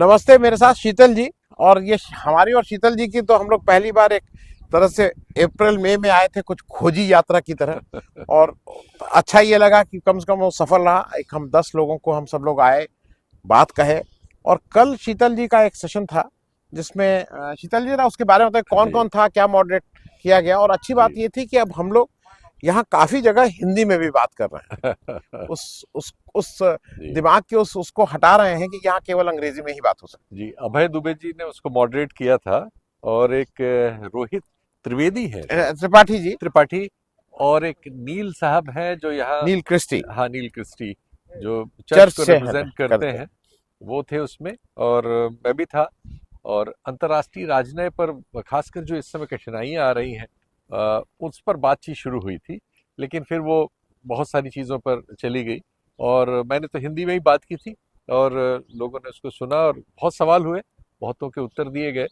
नमस्ते, मेरे साथ शीतल जी। और ये हमारी और शीतल जी की तो हम लोग पहली बार एक तरह से अप्रैल मई में आए थे, कुछ खोजी यात्रा की तरह। और अच्छा ये लगा कि कम से कम वो सफल रहा। एक हम 10 लोगों को हम सब लोग आए, बात कहे। और कल शीतल जी का एक सेशन था जिसमें शीतल जी ना उसके बारे में बताए कौन जी कौन था, क्या मॉडरेट किया गया। और अच्छी बात जी ये थी कि अब हम लोग यहाँ काफी जगह हिंदी में भी बात कर रहे हैं। उस जी दिमाग के उसको हटा रहे हैं कि यहाँ केवल अंग्रेजी में ही बात हो सकती जी अभय दुबे जी ने उसको मॉडरेट किया था। और एक रोहित त्रिवेदी है शायद, है। त्रिपाठी जी, त्रिपाठी। और एक नील साहब है जो यहाँ, नील क्रिस्टी हाँ नील क्रिस्टी, जो चर्च चर्च को से है रिप्रेजेंट करते करते हैं। हैं, वो थे उसमें। और मैं भी था। और अंतर्राष्ट्रीय राजनय पर खासकर जो इस समय कठिनाइयाँ आ रही हैं, उस पर बातचीत शुरू हुई थी। लेकिन फिर वो बहुत सारी चीज़ों पर चली गई। और मैंने तो हिंदी में ही बात की थी। और लोगों ने उसको सुना और बहुत सवाल हुए, बहुतों के उत्तर दिए गए।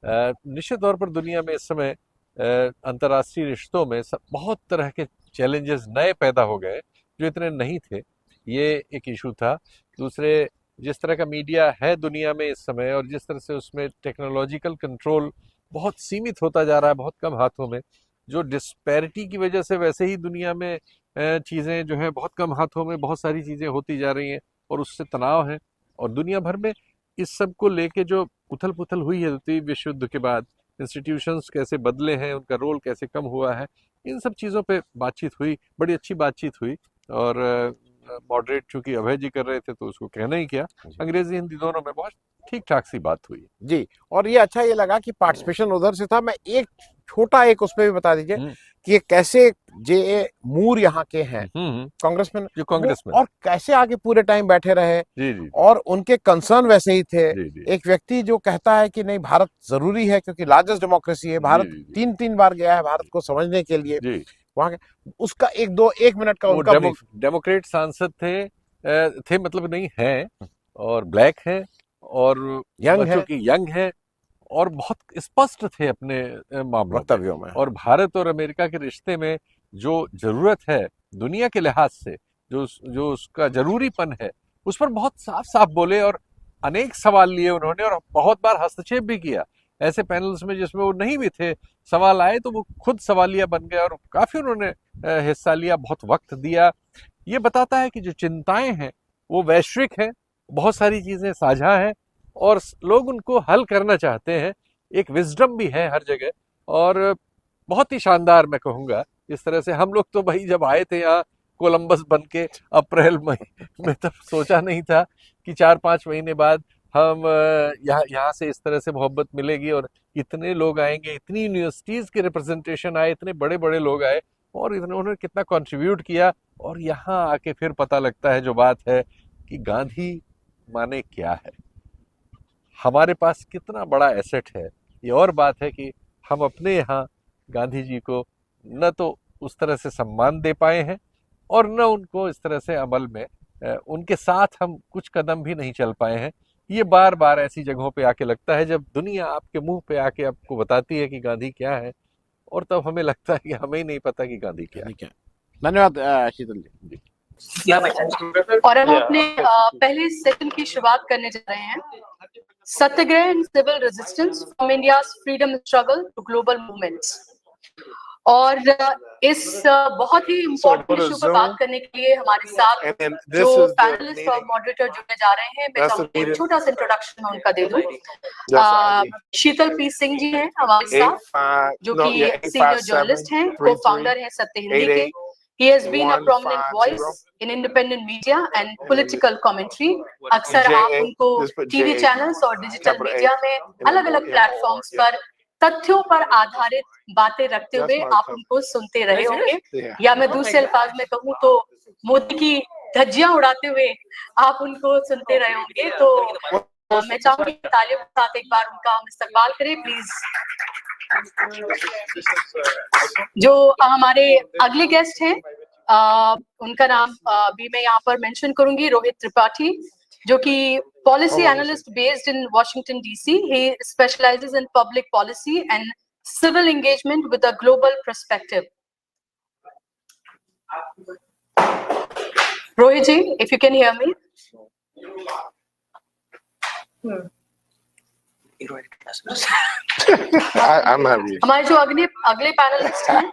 निश्चित तौर पर दुनिया में इस समय अंतर्राष्ट्रीय रिश्तों में बहुत तरह के चैलेंजेस नए पैदा हो गए जो इतने नहीं थे। ये एक इशू था। दूसरे, जिस तरह का मीडिया है दुनिया में इस समय, और जिस तरह से उसमें टेक्नोलॉजिकल कंट्रोल बहुत सीमित होता जा रहा है, बहुत कम हाथों में, जो डिस्पैरिटी की वजह से वैसे ही दुनिया में चीज़ें जो है बहुत कम हाथों में बहुत सारी चीज़ें होती जा रही हैं, और उससे तनाव है। और दुनिया भर में इस सब को लेके जो उथल पुथल हुई है द्वितीय विश्व युद्ध के बाद, इंस्टीट्यूशंस कैसे बदले हैं, उनका रोल कैसे कम हुआ है, इन सब चीज़ों पे बातचीत हुई, बड़ी अच्छी बातचीत हुई। और मॉडरेट चूंकि अभय जी कर रहे थे तो उसको कहना ही क्या, जी अंग्रेजी हिंदी दोनों में बहुत ठीक ठाक सी बात हुई। जी। और ये अच्छा ये लगा कि पार्टिसिपेशन उधर से था। मैं एक छोटा एक उसमें भी बता दीजिए हम्म कि ये कैसे जे ए मूर यहाँ के हैं हम्म। कांग्रेसमैन, जो वो कांग्रेसमैन। और कैसे आगे पूरे टाइम बैठे रहे। जी जी और उनके कंसर्न वैसे ही थे। जी जी एक व्यक्ति जो कहता है कि नहीं, भारत जरूरी है क्योंकि लार्जेस्ट डेमोक्रेसी है, जी भारत जी जी 3 3 बार गया है भारत को समझने के लिए। जी। वहां के उसका एक मिनट का वो उनका ब्रीफ। डेमोक्रेट सांसद थे, थे मतलब नहीं हैं। और ब्लैक हैं। और यंग बच्चों है की यंग है। और बहुत स्पष्ट थे अपने मामलों में। वक्तव्यों में। और भारत और अमेरिका के रिश्ते में जो जरूरत है दुनिया के लिहाज से, जो जो उसका जरूरीपन है, उस पर बहुत साफ साफ बोले। और अनेक सवाल लिए उन्होंने, और बहुत बार हस्तक्षेप भी किया ऐसे पैनल्स में जिसमें वो नहीं भी थे। सवाल आए तो वो खुद सवालिया बन गए, और काफी उन्होंने हिस्सा लिया, बहुत वक्त दिया। ये बताता है कि जो चिंताएं हैं वो वैश्विक हैं, बहुत सारी चीजें साझा हैं, और लोग उनको हल करना चाहते हैं। एक विजडम भी है हर जगह। और बहुत ही शानदार मैं कहूँगा। इस तरह से हम लोग तो भाई जब आए थे यहाँ कोलंबस बन के अप्रैल मई में, तब सोचा नहीं था कि 4 5 महीने बाद हम यहाँ यहाँ से इस तरह से मोहब्बत मिलेगी, और इतने लोग आएंगे, इतनी यूनिवर्सिटीज के रिप्रेजेंटेशन आए, इतने बड़े बड़े लोग आए, और इन्होंने कितना कंट्रीब्यूट किया। और यहाँ आके फिर पता लगता है जो बात है कि गांधी माने क्या है, हमारे पास कितना बड़ा एसेट है। ये और बात है कि हम अपने यहाँ गांधी जी को न तो उस तरह से सम्मान दे पाए हैं, और न उनको इस तरह से अमल में उनके साथ हम कुछ कदम भी नहीं चल पाए हैं। ये बार बार ऐसी जगहों पे आके लगता है जब दुनिया आपके मुंह पे आके आपको बताती है कि गांधी क्या है, और तब हमें लगता है कि हमें ही नहीं पता कि गांधी क्या ठीक है, धन्यवाद शीतल जी। है। जी। और अब अपने पहले सेशन की शुरुआत करने जा रहे हैं। Satyagraha and civil resistance from India's freedom struggle to global movements. और इस बहुत ही इम्पोर्टेंट इशू पर बात करने के लिए हमारे साथ जो पैनलिस्ट और मॉडरेटर जुड़ने जा रहे हैं, मैं चाहूंगी एक छोटा सा इंट्रोडक्शन मैं उनका दे दूं। शीतल पी सिंह जी हैं हमारे साथ, जो कि सीनियर जर्नलिस्ट हैं, को फाउंडर हैं सत्य हिंदी के। He has been a prominent voice in independent media and political commentary. अक्सर आप उनको टीवी चैनल्स और डिजिटल मीडिया में अलग अलग प्लेटफॉर्म्स पर तथ्यों पर आधारित बातें रखते हुए आप उनको सुनते रहे होंगे, या मैं दूसरे अल्फाज में कहूँ तो मोदी की धज्जियां उड़ाते हुए आप उनको सुनते रहे होंगे। तो मैं चाहूंगी तालियों के साथ एक बार उनका हम इस्तकबाल करें प्लीज। जो हमारे अगले गेस्ट हैं, उनका नाम भी मैं यहाँ पर मेंशन करूंगी, रोहित त्रिपाठी, जो कि policy analyst based in Washington DC. He specialises in public policy and civil engagement with a global perspective. Rohit ji, if you can hear me. I'm not reading. हमारे जो अगले पैनलिस्ट हैं,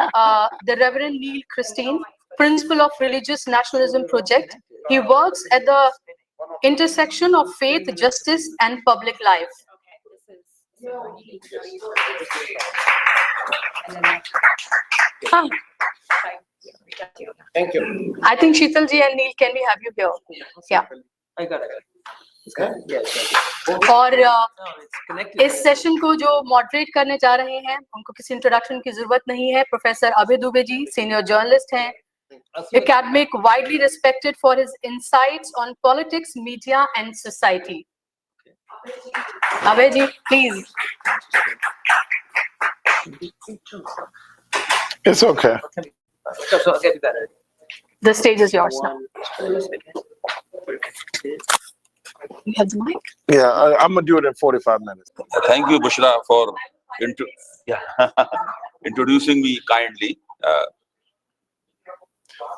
the Reverend Neil Christine, Principal of Religious Nationalism Project. He works at the intersection of faith, justice, and public life. Thank you. I think Sheetal ji and Neil, can we have you here? Yeah. I got it. Yes. और It's connected. इस session को जो moderate करने जा रहे हैं, उनको किसी इंट्रोडक्शन की जरूरत नहीं है। प्रोफेसर अभय दुबे जी, सीनियर जर्नलिस्ट हैं, academic, widely respected for his insights on politics, media, and society. Abhay ji, please. It's okay. So I'll get you that. The stage is yours now. You have the mic? Yeah, I'm gonna do it in 45 minutes. Thank you, Bushra, for introducing me kindly.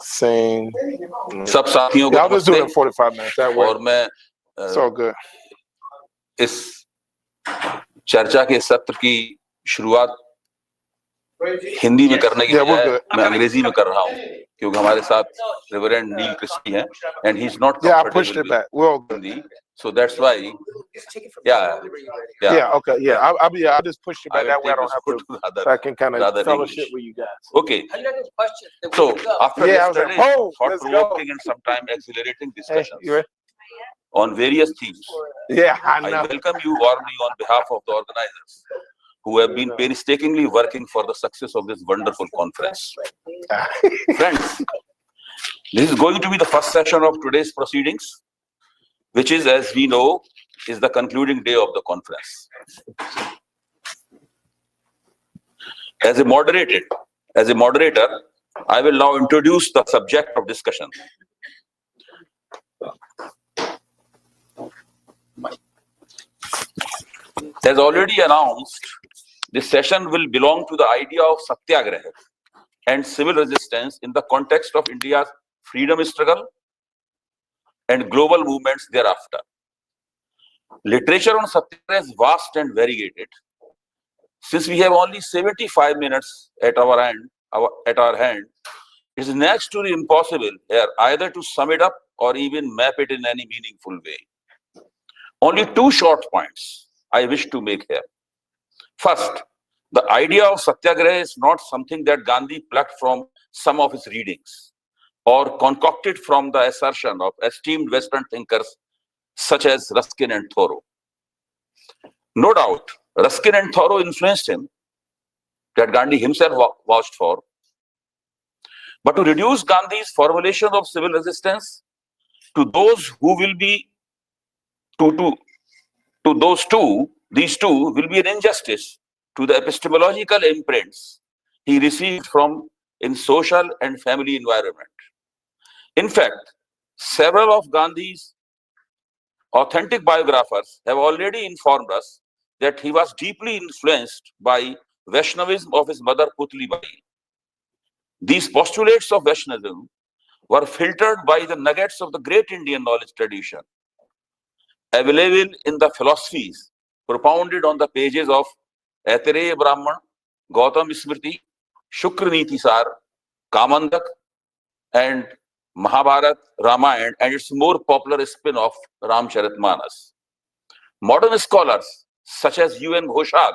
Sing. सब साथियों को Yeah, I'll just do it in नमस्ते 45 minutes. That way. और मैं It's all good. इस चर्चा के सत्र की शुरुआत हिंदी में करने की Yeah, we're बजाय good. मैं अंग्रेजी में कर रहा हूँ क्योंकि हमारे साथ रेवरेंड नील क्रिस्टी हैं and he's not Yeah, I comfortable pushed it with back. We're all good. Hindi, so that's why yeah Yeah, okay. Yeah, I'll just push it I back. will That way I take don't this have foot to. to the other So I can kind of rather fellowship English. with you guys. Okay, I got this question. so after Yeah, I was like, yesterday's oh, let's go. thought-provoking and sometimes exhilarating Hey, discussions you ready? on various themes, Yeah, I I know. welcome you warmly on behalf of the organizers who have been painstakingly working for the success of this wonderful conference. Friends, this is going to be the first session of today's proceedings, which is, as we know, is the concluding day of the conference. As a moderator, I will now introduce the subject of discussion. As already announced, this session will belong to the idea of Satyagraha and civil resistance in the context of India's freedom struggle and global movements thereafter. Literature on Satyagraha is vast and variegated. Since we have only 75 minutes at our hand, it is next to impossible here either to sum it up or even map it in any meaningful way. Only two short points I wish to make here. First, the idea of Satyagraha is not something that Gandhi plucked from some of his readings or concocted from the assertion of esteemed Western thinkers such as Ruskin and Thoreau. No doubt, Ruskin and Thoreau influenced him, that Gandhi himself vouched for. But to reduce Gandhi's formulation of civil resistance to those who will be these two will be an injustice to the epistemological imprints he received from in social and family environment. In fact, several of Gandhi's authentic biographers have already informed us that he was deeply influenced by Vaishnavism of his mother Putli Bai. These postulates of Vaishnavism were filtered by the nuggets of the great Indian knowledge tradition, available in the philosophies propounded on the pages of Aitareya Brahman, Gautam Smriti, Shukra Niti Sar, Kamandak, and Mahabharat, Ramayana, and its more popular spin-off Ramcharitmanas. Modern scholars such as U.N. Ghoshal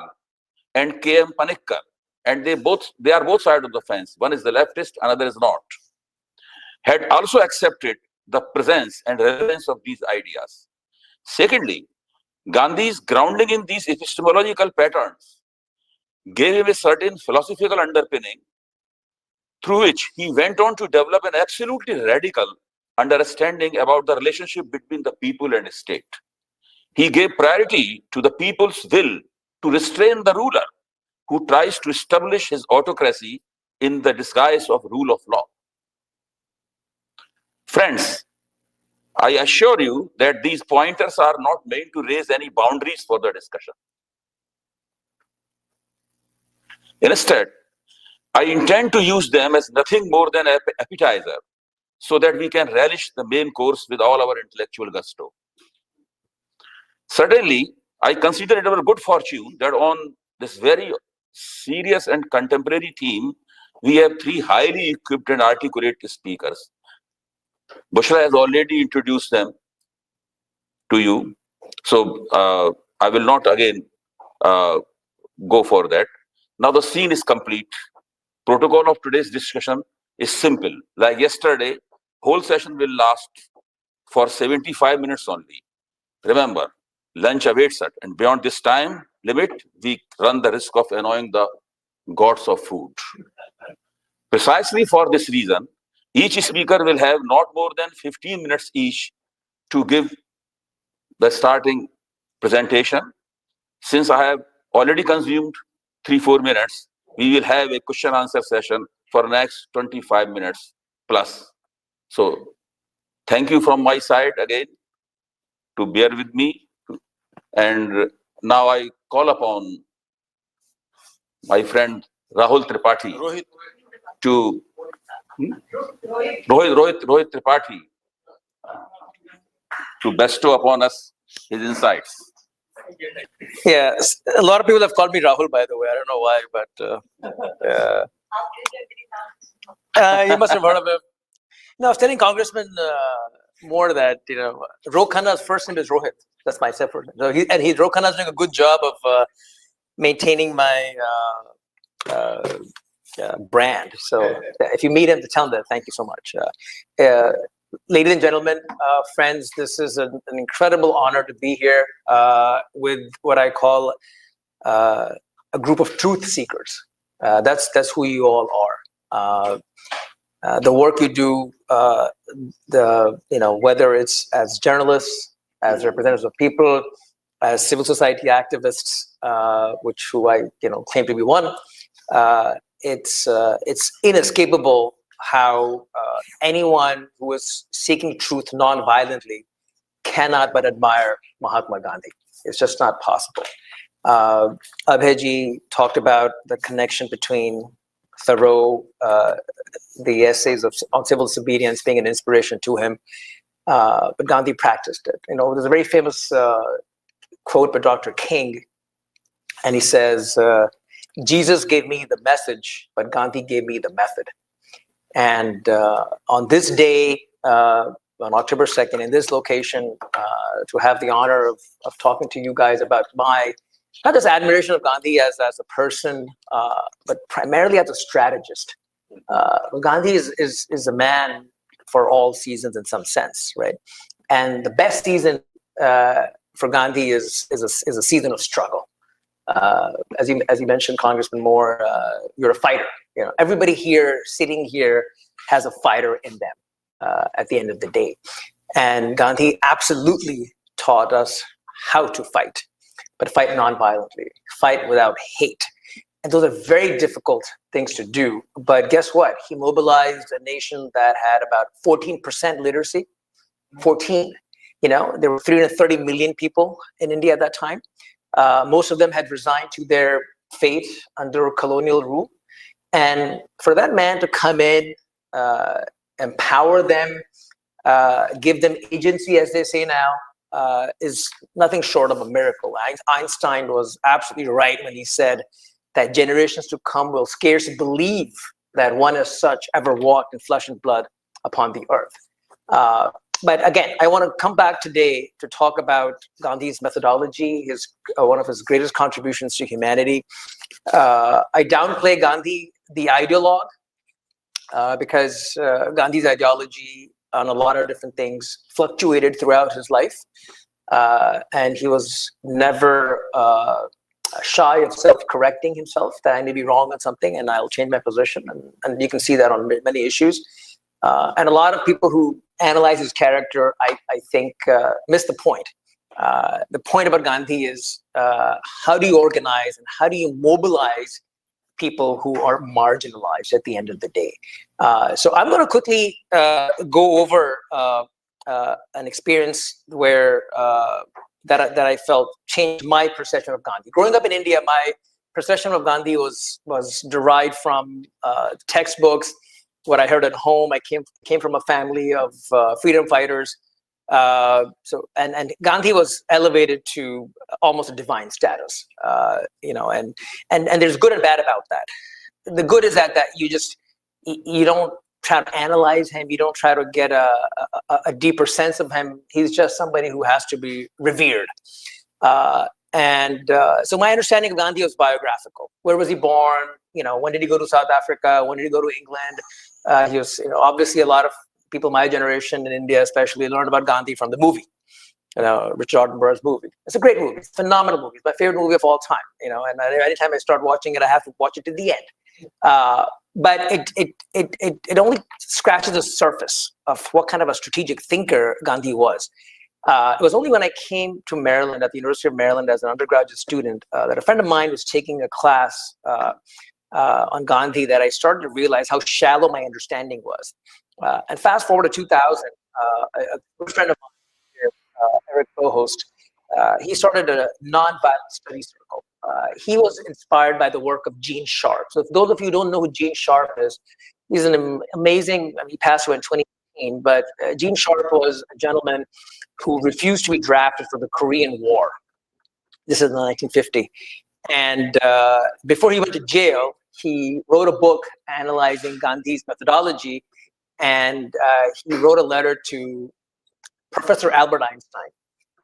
and K.M. Panikkar, and they are both sides of the fence. One is the leftist, another is not, had also accepted the presence and relevance of these ideas. Secondly, Gandhi's grounding in these epistemological patterns gave him a certain philosophical underpinning through which he went on to develop an absolutely radical understanding about the relationship between the people and state. He gave priority to the people's will to restrain the ruler who tries to establish his autocracy in the disguise of rule of law. Friends, I assure you that these pointers are not meant to raise any boundaries for the discussion. Instead, I intend to use them as nothing more than an appetizer so that we can relish the main course with all our intellectual gusto. Certainly, I consider it our good fortune that on this very serious and contemporary theme, we have three highly equipped and articulate speakers. Bushra has already introduced them to you, so I will not again go for that. Now the scene is complete. Protocol of today's discussion is simple. Like yesterday, whole session will last for 75 minutes only. Remember, lunch awaits us, and beyond this time limit, we run the risk of annoying the gods of food. Precisely for this reason, each speaker will have not more than 15 minutes each to give the starting presentation. Since I have already consumed 3-4 minutes, we will have a question answer session for next 25 minutes plus. So thank you from my side again to bear with me. And now I call upon my friend Rahul Tripathi to Rohit Tripathi to bestow upon us his insights. Yeah, a lot of people have called me Rahul, by the way. I don't know why, but you must have heard of him. No, I was telling Congressman Moore that, Ro Khanna's first name is Rohit. That's my separate name. So Ro Khanna's doing a good job of maintaining my brand. So if you meet him, tell him that. Thank you so much. Ladies and gentlemen, friends, this is an incredible honor to be here with what I call a group of truth seekers. That's who you all are. The work you do, whether it's as journalists, as representatives of people, as civil society activists, who I claim to be one, it's inescapable how anyone who is seeking truth non-violently cannot but admire Mahatma Gandhi. It's just not possible. Abhayji talked about the connection between Thoreau, the essays on civil disobedience being an inspiration to him, but Gandhi practiced it. There's a very famous quote by Dr. King, and he says, Jesus gave me the message, but Gandhi gave me the method. And on this day, on October 2nd, in this location, to have the honor of talking to you guys about my, not just admiration of Gandhi as a person, but primarily as a strategist. Gandhi is a man for all seasons in some sense, right? And the best season for Gandhi is a season of struggle. As you mentioned, Congressman Moore, you're a fighter. Everybody here, sitting here, has a fighter in them at the end of the day. And Gandhi absolutely taught us how to fight, but fight non-violently, fight without hate. And those are very difficult things to do. But guess what? He mobilized a nation that had about 14% literacy. 14. There were 330 million people in India at that time. Most of them had resigned to their fate under colonial rule. And for that man to come in, empower them, give them agency, as they say now, is nothing short of a miracle. Einstein was absolutely right when he said that generations to come will scarce believe that one as such ever walked in flesh and blood upon the earth. But again, I want to come back today to talk about Gandhi's methodology, one of his greatest contributions to humanity. I downplay Gandhi, the ideologue, because Gandhi's ideology on a lot of different things fluctuated throughout his life. And he was never shy of self-correcting himself, that I may be wrong on something and I'll change my position. And you can see that on many issues. And a lot of people who analyze his character, I think, miss the point. The point about Gandhi is how do you organize and how do you mobilize people who are marginalized at the end of the day? So I'm going to quickly go over an experience where that I felt changed my perception of Gandhi. Growing up in India, my perception of Gandhi was derived from textbooks, what I heard at home. I came from a family of freedom fighters. And Gandhi was elevated to almost a divine status, and there's good and bad about that. The good is that you don't try to analyze him. You don't try to get a deeper sense of him. He's just somebody who has to be revered. So my understanding of Gandhi was biographical. Where was he born? When did he go to South Africa? When did he go to England? He was, obviously a lot of people my generation in India especially learned about Gandhi from the movie, Richard Attenborough's movie. It's a great movie. It's a phenomenal movie. It's my favorite movie of all time, and anytime I start watching it, I have to watch it to the end. But it only scratches the surface of what kind of a strategic thinker Gandhi was. It was only when I came to Maryland, at the University of Maryland as an undergraduate student, that a friend of mine was taking a class on Gandhi, that I started to realize how shallow my understanding was. And fast forward to 2000, a good friend of mine, Eric co-host, he started a nonviolent studies circle. He was inspired by the work of Gene Sharp. So if those of you who don't know who Gene Sharp is, he's an amazing, he passed away in 2018, but Gene Sharp was a gentleman who refused to be drafted for the Korean War. This is in 1950. And before he went to jail, he wrote a book analyzing Gandhi's methodology, and he wrote a letter to Professor Albert Einstein.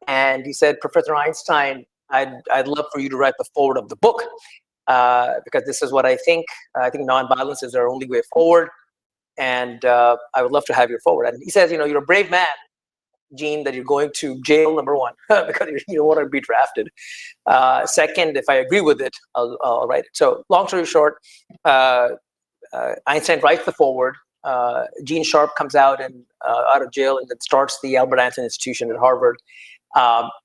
And he said, Professor Einstein, I'd love for you to write the foreword of the book, because this is what I think. I think nonviolence is our only way forward, and I would love to have your foreword. And he says, you're a brave man, Gene, that you're going to jail, number one, because you don't want to be drafted. Second, if I agree with it, I'll write it. So long story short, Einstein writes the foreword. Gene Sharp comes out of jail and then starts the Albert Einstein Institution at Harvard.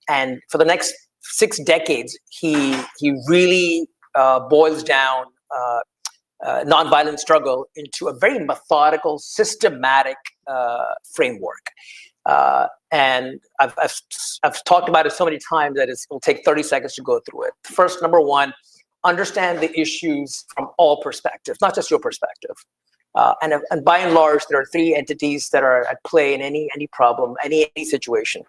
And for the next 6 decades, he really boils down nonviolent struggle into a very methodical, systematic framework. And I've talked about it so many times that it'll take 30 seconds to go through it. First, number one, understand the issues from all perspectives, not just your perspective. And by and large, there are 3 entities that are at play in any problem, any situation.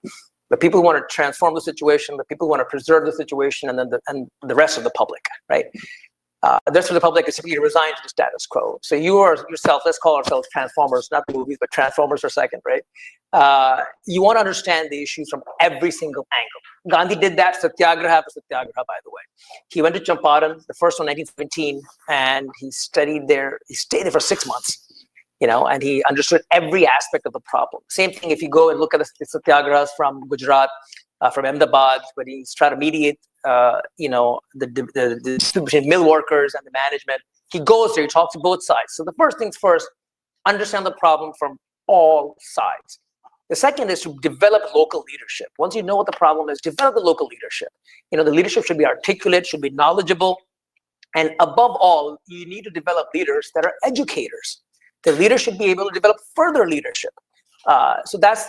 The people who want to transform the situation, the people who want to preserve the situation, and then the rest of the public, right? The rest of the public is simply resigned to the status quo. So you are yourself, let's call ourselves transformers, not the movies, but transformers for a second, right? You want to understand the issues from every single angle. Gandhi did that, Satyagraha for Satyagraha, by the way. He went to Champaran, the first one, 1917, and he studied there. He stayed there for 6 months, and he understood every aspect of the problem. Same thing if you go and look at the Satyagrahas from Gujarat, from Ahmedabad, but he's trying to mediate, the dispute between mill workers and the management. He goes there, he talks to both sides. So the first things first, understand the problem from all sides. The second is to develop local leadership. Once you know what the problem is, develop the local leadership. The leadership should be articulate, should be knowledgeable. And above all, you need to develop leaders that are educators. The leader should be able to develop further leadership. So that's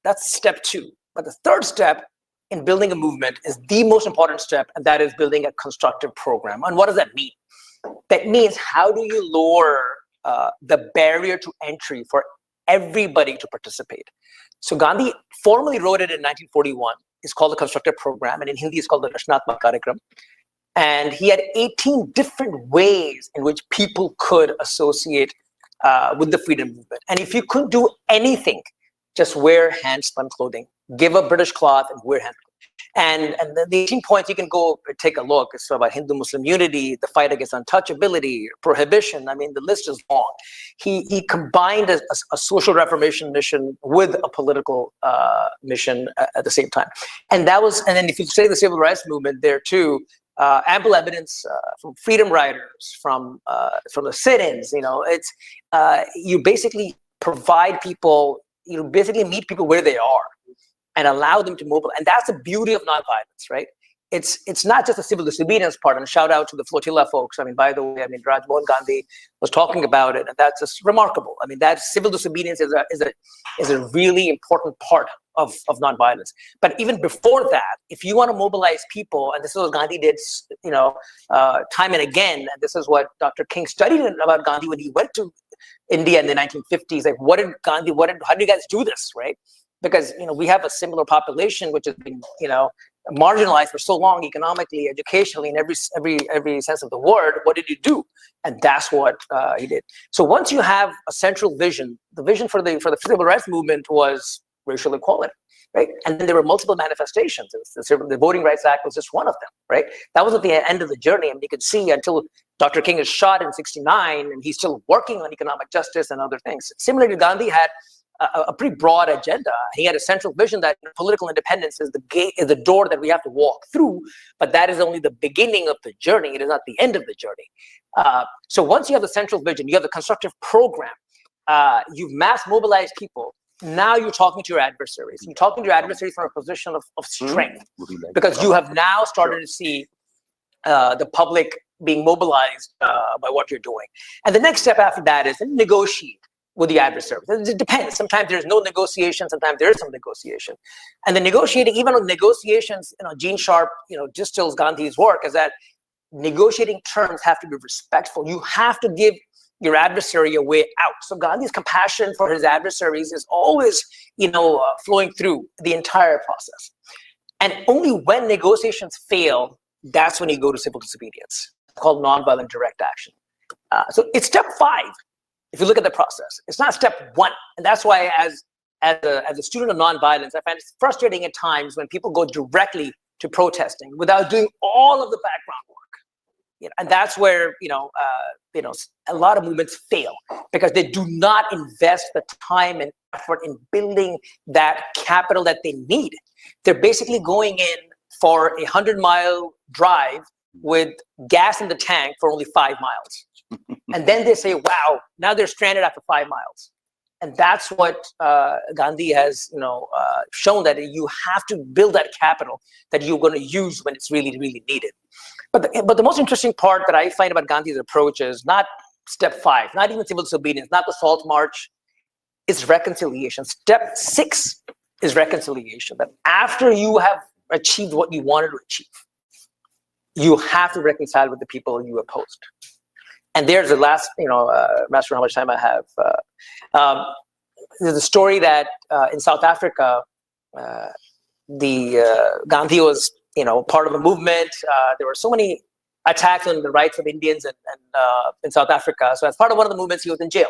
that's step 2. But the third step in building a movement is the most important step, and that is building a constructive program. And what does that mean? That means, how do you lower the barrier to entry for everybody to participate? So Gandhi formally wrote it in 1941. It's called the constructive program, and in Hindi it's called the Rashnatmak Karyakram. And he had 18 different ways in which people could associate with the freedom movement. And if you couldn't do anything, just wear hand-spun clothing. Give up British cloth and wear hand. And the 18 points, you can go take a look. It's about Hindu-Muslim unity, the fight against untouchability, prohibition. I mean, the list is long. He combined a social reformation mission with a political mission at the same time. And then if you say the civil rights movement there too, ample evidence from freedom riders, from the sit-ins. You basically provide people. You basically meet people where they are and allow them to mobilize. And that's the beauty of nonviolence, right? It's not just the civil disobedience part. And shout out to the flotilla folks. I mean, by the way, Rajmohan Gandhi was talking about it, and that's just remarkable. I mean, that civil disobedience is a really important part of nonviolence. But even before that, if you want to mobilize people, and this is what Gandhi did, time and again, and this is what Dr. King studied about Gandhi when he went to India in the 1950s. Like, how do you guys do this, right? because we have a similar population which has been marginalized for so long, economically, educationally, in every sense of the word. What did you do? And that's what he did. So once you have a central vision, the vision for the civil rights movement was racial equality, right? And then there were multiple manifestations. The Voting Rights Act was just one of them, right? That was at the end of the journey. And you could see until Dr. King is shot in '69, and he's still working on economic justice and other things. Similarly, Gandhi had a pretty broad agenda. He had a central vision that political independence is the gate, is the door that we have to walk through, but that is only the beginning of the journey. It is not the end of the journey. So once you have the central vision, you have the constructive program, you've mass mobilized people. Now you're talking to your adversaries. You're talking to your adversaries from a position of strength, because you have now started to see the public being mobilized by what you're doing. And the next step after that is to negotiate with the adversary. It depends. Sometimes there's no negotiation. Sometimes there is some negotiation. And the negotiating, even on negotiations, Gene Sharp, distills Gandhi's work is that negotiating terms have to be respectful. You have to give your adversary a way out. So Gandhi's compassion for his adversaries is always, flowing through the entire process. And only when negotiations fail, that's when you go to civil disobedience. It's called nonviolent direct action. So it's step 5. If you look at the process, it's not step 1. And that's why as a student of nonviolence, I find it frustrating at times when people go directly to protesting without doing all of the background work. And that's where, a lot of movements fail because they do not invest the time and effort in building that capital that they need. They're basically going in for a 100-mile drive with gas in the tank for only 5 miles. And then they say, wow, now they're stranded after 5 miles. And that's what Gandhi has, shown, that you have to build that capital that you're going to use when it's really, really needed. But the most interesting part that I find about Gandhi's approach is not step 5, not even civil disobedience, not the Salt March, it's reconciliation. Step 6 is reconciliation. That after you have achieved what you wanted to achieve, you have to reconcile with the people you opposed. And there's the last, Master, how much time I have. There's a story that in South Africa, Gandhi was, part of a movement. There were so many attacks on the rights of Indians in South Africa. So as part of one of the movements, he was in jail.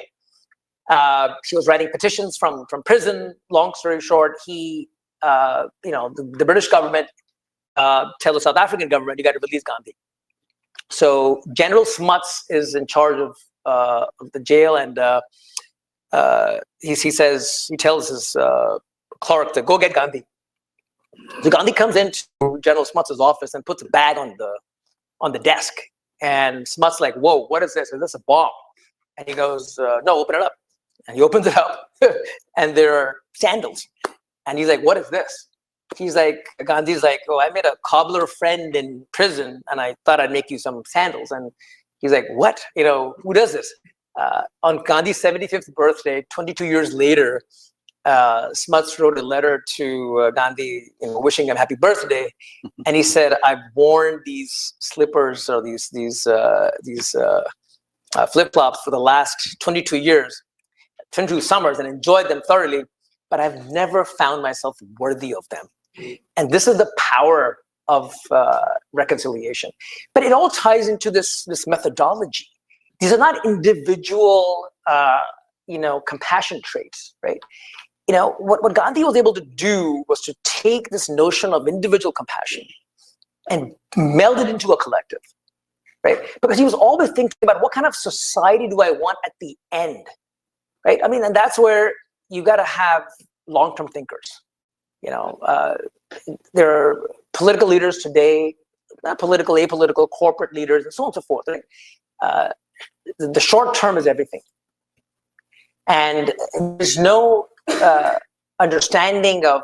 He was writing petitions from prison. Long story short, he, the British government tell the South African government, you got to release Gandhi. So General Smuts is in charge of the jail, and he tells his clerk to go get Gandhi. So Gandhi comes into General Smuts' office and puts a bag on the desk, and Smuts like, whoa, what is this? Is this a bomb? And he goes, no, open it up. And he opens it up, and there are sandals. And he's like, what is this? Gandhi's like, oh, I made a cobbler friend in prison, and I thought I'd make you some sandals. And he's like, what? Who does this? On Gandhi's 75th birthday, 22 years later, Smuts wrote a letter to Gandhi, wishing him happy birthday. And he said, I've worn these slippers or these flip-flops for the last 22 years, 22 summers, and enjoyed them thoroughly, but I've never found myself worthy of them. And this is the power of reconciliation. But it all ties into this methodology. These are not individual, compassion traits, right? What Gandhi was able to do was to take this notion of individual compassion and meld it into a collective, right? Because he was always thinking about what kind of society do I want at the end, right? I mean, and that's where you got to have long-term thinkers. There are political leaders today, not political, apolitical, corporate leaders, and so on and so forth. Right? The short term is everything. And there's no understanding of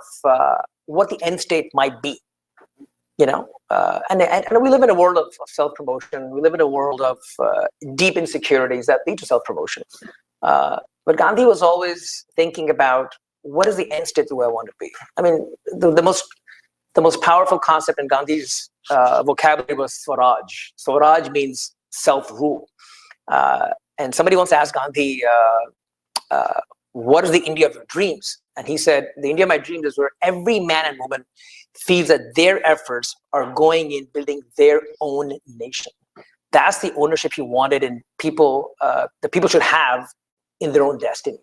what the end state might be. And we live in a world of self-promotion. We live in a world of deep insecurities that lead to self-promotion. But Gandhi was always thinking about, what is the end state that I want to be? I mean, the most powerful concept in Gandhi's vocabulary was Swaraj. Swaraj means self-rule. And somebody once asked Gandhi, what is the India of your dreams? And he said, the India of my dreams is where every man and woman feels that their efforts are going in building their own nation. That's the ownership he wanted in people, that people should have in their own destiny.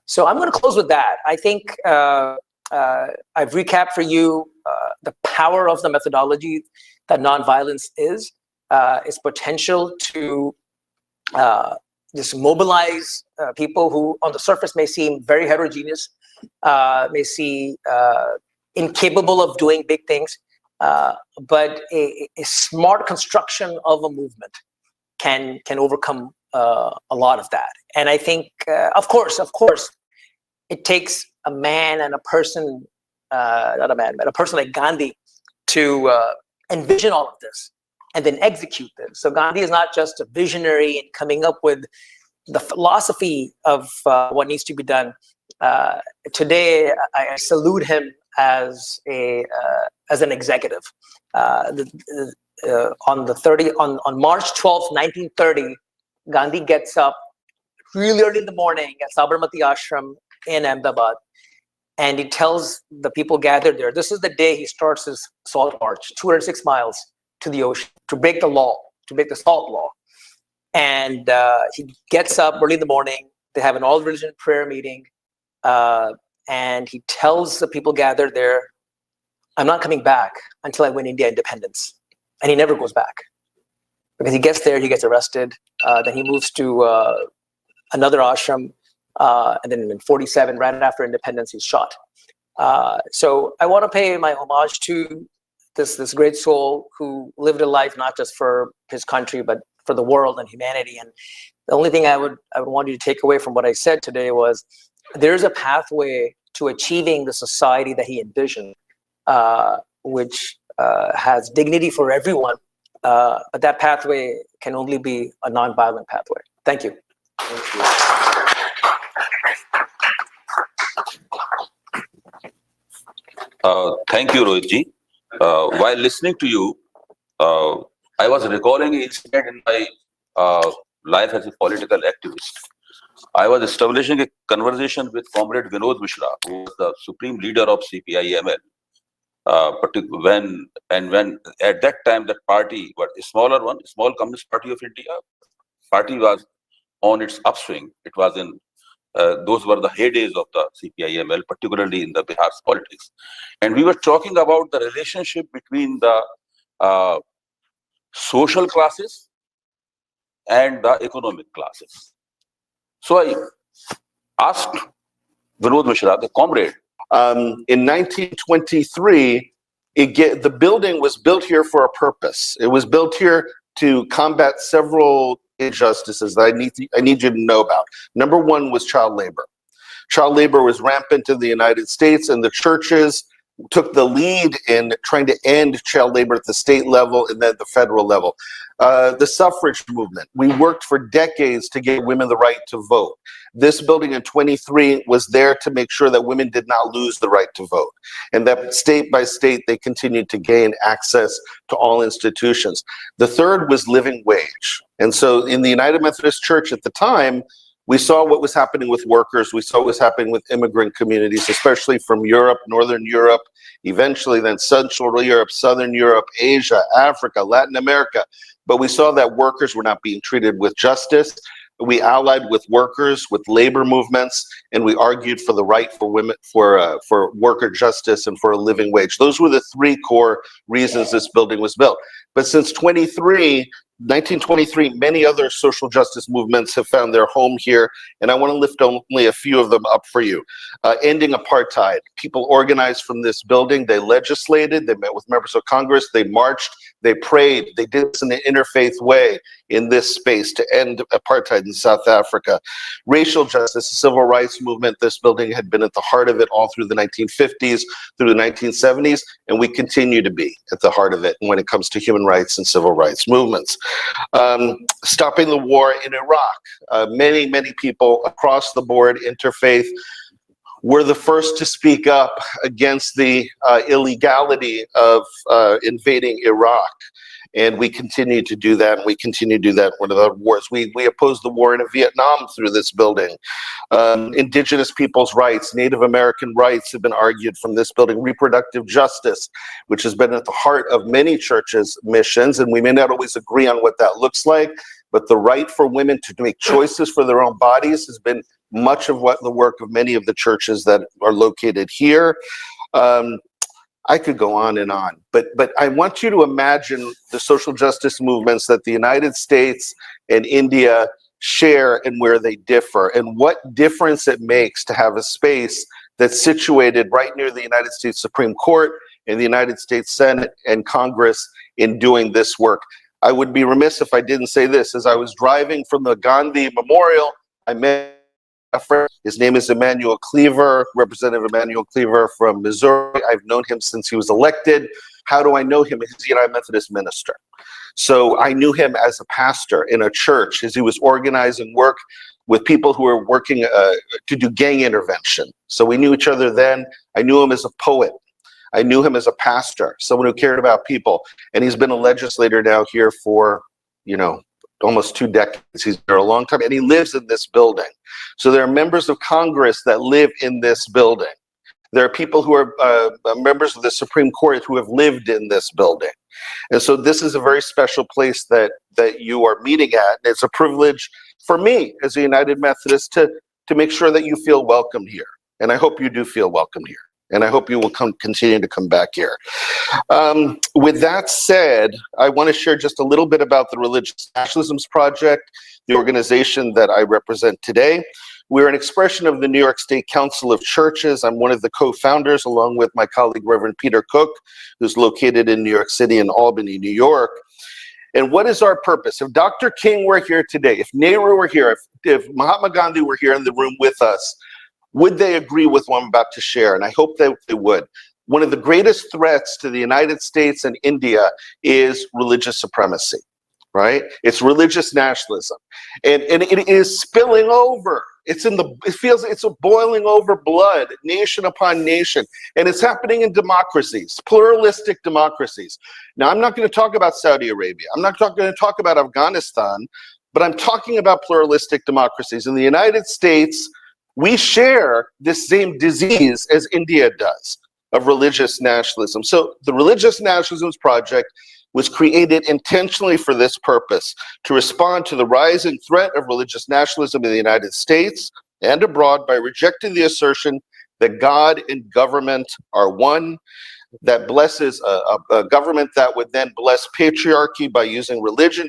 So I'm going to close with that. I think I've recapped for you the power of the methodology that nonviolence is, its potential to just mobilize people who on the surface may seem very heterogeneous, may seem incapable of doing big things, but a smart construction of a movement can overcome a lot of that. And I think, of course, it takes a man and a person, not a man, but a person like Gandhi to envision all of this and then execute this. So Gandhi is not just a visionary in coming up with the philosophy of what needs to be done. Today, I salute him as an executive. On March 12th, 1930, Gandhi gets up really early in the morning at Sabarmati Ashram in Ahmedabad, and he tells the people gathered there, this is the day he starts his salt march, 206 miles to the ocean, to break the law, to break the salt law. And he gets up early in the morning, they have an all-religion prayer meeting, and he tells the people gathered there, I'm not coming back until I win India independence. And he never goes back. Because he gets there, he gets arrested, then he moves to another ashram, and then in 47, right after independence, he's shot. So I want to pay my homage to this great soul who lived a life not just for his country, but for the world and humanity. And the only thing I would want you to take away from what I said today was there's a pathway to achieving the society that he envisioned, which has dignity for everyone. But that pathway can only be a non-violent pathway. Thank you. Thank you. Thank you, Rohitji. While listening to you, I was recalling an incident in my life as a political activist. I was establishing a conversation with Comrade Vinod Mishra, who was the supreme leader of CPI-ML. When at that time that party, but a smaller one, small Communist Party of India, party was on its upswing. It was in those were the heydays of the CPI-ML, particularly in the Bihar's politics. And we were talking about the relationship between the social classes and the economic classes. So I asked Vinod Mishra, the comrade, in 1923, the building was built here for a purpose. It was built here to combat several injustices that I need you to know about. Number one was child labor. Child labor was rampant in the United States, and the churches took the lead in trying to end child labor at the state level and then the federal level. The suffrage movement, we worked for decades to give women the right to vote. This building in 23 was there to make sure that women did not lose the right to vote, and that state by state they continued to gain access to all institutions. The third was living wage. And so in the United Methodist Church at the time, we saw what was happening with workers. We saw what was happening with immigrant communities, especially from Europe, Northern Europe, eventually then Central Europe, Southern Europe, Asia, Africa, Latin America. But we saw that workers were not being treated with justice. We allied with workers, with labor movements, and we argued for the right for women, for worker justice and for a living wage. Those were the three core reasons this building was built. But since 1923, many other social justice movements have found their home here, and I want to lift only a few of them up for you. Ending apartheid. People organized from this building. They legislated. They met with members of Congress. They marched. They prayed. They did this in an interfaith way in this space to end apartheid in South Africa. Racial justice, the civil rights movement, this building had been at the heart of it all through the 1950s, through the 1970s, and we continue to be at the heart of it when it comes to human rights and civil rights movements. Stopping the war in Iraq. Many people across the board, interfaith, were the first to speak up against the illegality of invading Iraq. And we continue to do that, and we continue to do that with other wars. We opposed the war in Vietnam through this building. Indigenous people's rights, Native American rights have been argued from this building. Reproductive justice, which has been at the heart of many churches' missions, and we may not always agree on what that looks like, but the right for women to make choices for their own bodies has been much of what the work of many of the churches that are located here. I could go on, but I want you to imagine the social justice movements that the United States and India share and where they differ, and what difference it makes to have a space that's situated right near the United States Supreme Court and the United States Senate and Congress in doing this work. I would be remiss if I didn't say this. As I was driving from the Gandhi Memorial, I met a friend. His name is Emmanuel Cleaver, Representative Emmanuel Cleaver from Missouri. I've known him since he was elected. How do I know him? He's a United Methodist minister. So I knew him as a pastor in a church as he was organizing work with people who were working to do gang intervention. So we knew each other then. I knew him as a poet. I knew him as a pastor, someone who cared about people. And he's been a legislator now here for, almost 2 decades. He's there a long time, and he lives in this building. So there are members of Congress that live in this building. There are people who are members of the Supreme Court who have lived in this building. And so this is a very special place that you are meeting at. And it's a privilege for me as a United Methodist to make sure that you feel welcome here. And I hope you do feel welcome here. And I hope you will continue to come back here. With that said, I want to share just a little bit about the Religious Nationalisms Project, the organization that I represent today. We're an expression of the New York State Council of Churches. I'm one of the co-founders, along with my colleague, Reverend Peter Cook, who's located in New York City and Albany, New York. And what is our purpose? If Dr. King were here today, if Nehru were here, if Mahatma Gandhi were here in the room with us, would they agree with what I'm about to share? And I hope that they would. One of the greatest threats to the United States and India is religious supremacy, right? It's religious nationalism. And it is spilling over. It's a boiling over blood, nation upon nation. And it's happening in democracies, pluralistic democracies. Now, I'm not going to talk about Saudi Arabia. I'm not going to talk about Afghanistan, but I'm talking about pluralistic democracies. In the United States, we share this same disease as India does of religious nationalism. So the Religious Nationalisms Project was created intentionally for this purpose, to respond to the rising threat of religious nationalism in the United States and abroad by rejecting the assertion that God and government are one, that blesses a government that would then bless patriarchy by using religion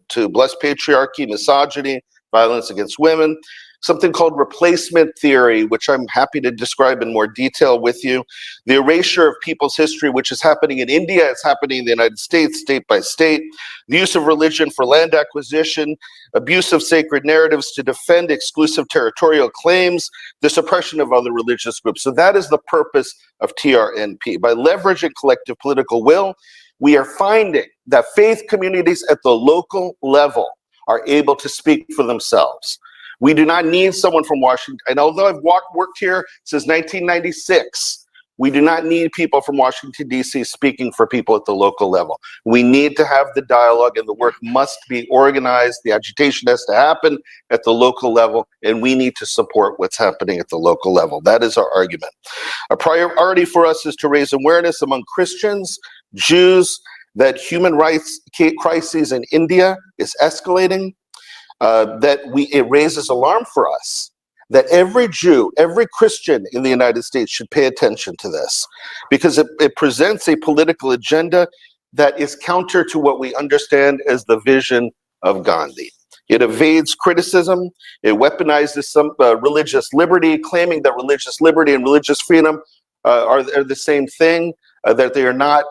to bless patriarchy, misogyny, violence against women. Something called replacement theory, which I'm happy to describe in more detail with you. The erasure of people's history, which is happening in India, it's happening in the United States, state by state. The use of religion for land acquisition, abuse of sacred narratives to defend exclusive territorial claims, the suppression of other religious groups. So that is the purpose of TRNP. By leveraging collective political will, we are finding that faith communities at the local level are able to speak for themselves. We do not need someone from Washington. And although I've worked here since 1996, we do not need people from Washington, D.C. speaking for people at the local level. We need to have the dialogue, and the work must be organized. The agitation has to happen at the local level, and we need to support what's happening at the local level. That is our argument. A priority for us is to raise awareness among Christians, Jews, that human rights crises in India is escalating. It raises alarm for us that every Jew, every Christian in the United States should pay attention to this, because it presents a political agenda that is counter to what we understand as the vision of Gandhi. It evades criticism. It weaponizes some religious liberty, claiming that religious liberty and religious freedom are the same thing, that they are not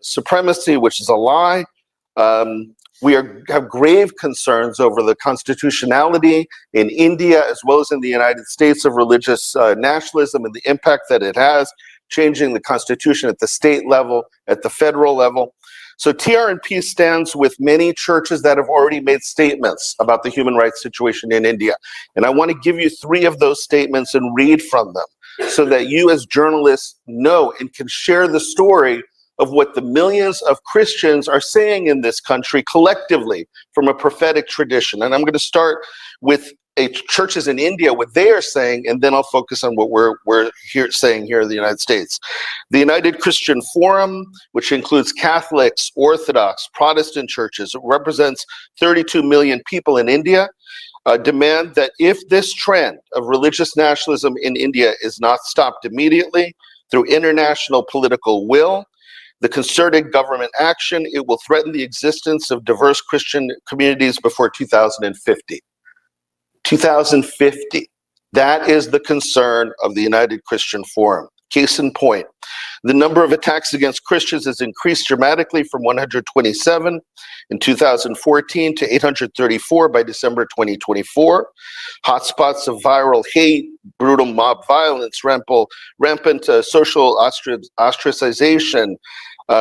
supremacy, which is a lie. We have grave concerns over the constitutionality in India as well as in the United States of religious nationalism and the impact that it has, changing the constitution at the state level, at the federal level. So TRNP stands with many churches that have already made statements about the human rights situation in India. And I want to give you 3 of those statements and read from them so that you as journalists know and can share the story of what the millions of Christians are saying in this country collectively from a prophetic tradition. And I'm going to start with churches in India, what they are saying, and then I'll focus on what we're saying here in the United States. The United Christian Forum, which includes Catholics, Orthodox, Protestant churches, it represents 32 million people in India, demand that if this trend of religious nationalism in India is not stopped immediately through international political will, the concerted government action, it will threaten the existence of diverse Christian communities before 2050. 2050. That is the concern of the United Christian Forum. Case in point, the number of attacks against Christians has increased dramatically from 127 in 2014 to 834 by December 2024. Hotspots of viral hate, brutal mob violence, rampant social ostracization,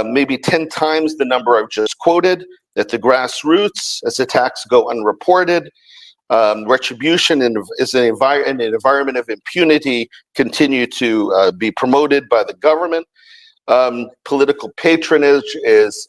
maybe 10 times the number I've just quoted, at the grassroots as attacks go unreported. Retribution is an environment of impunity continue to be promoted by the government. Political patronage is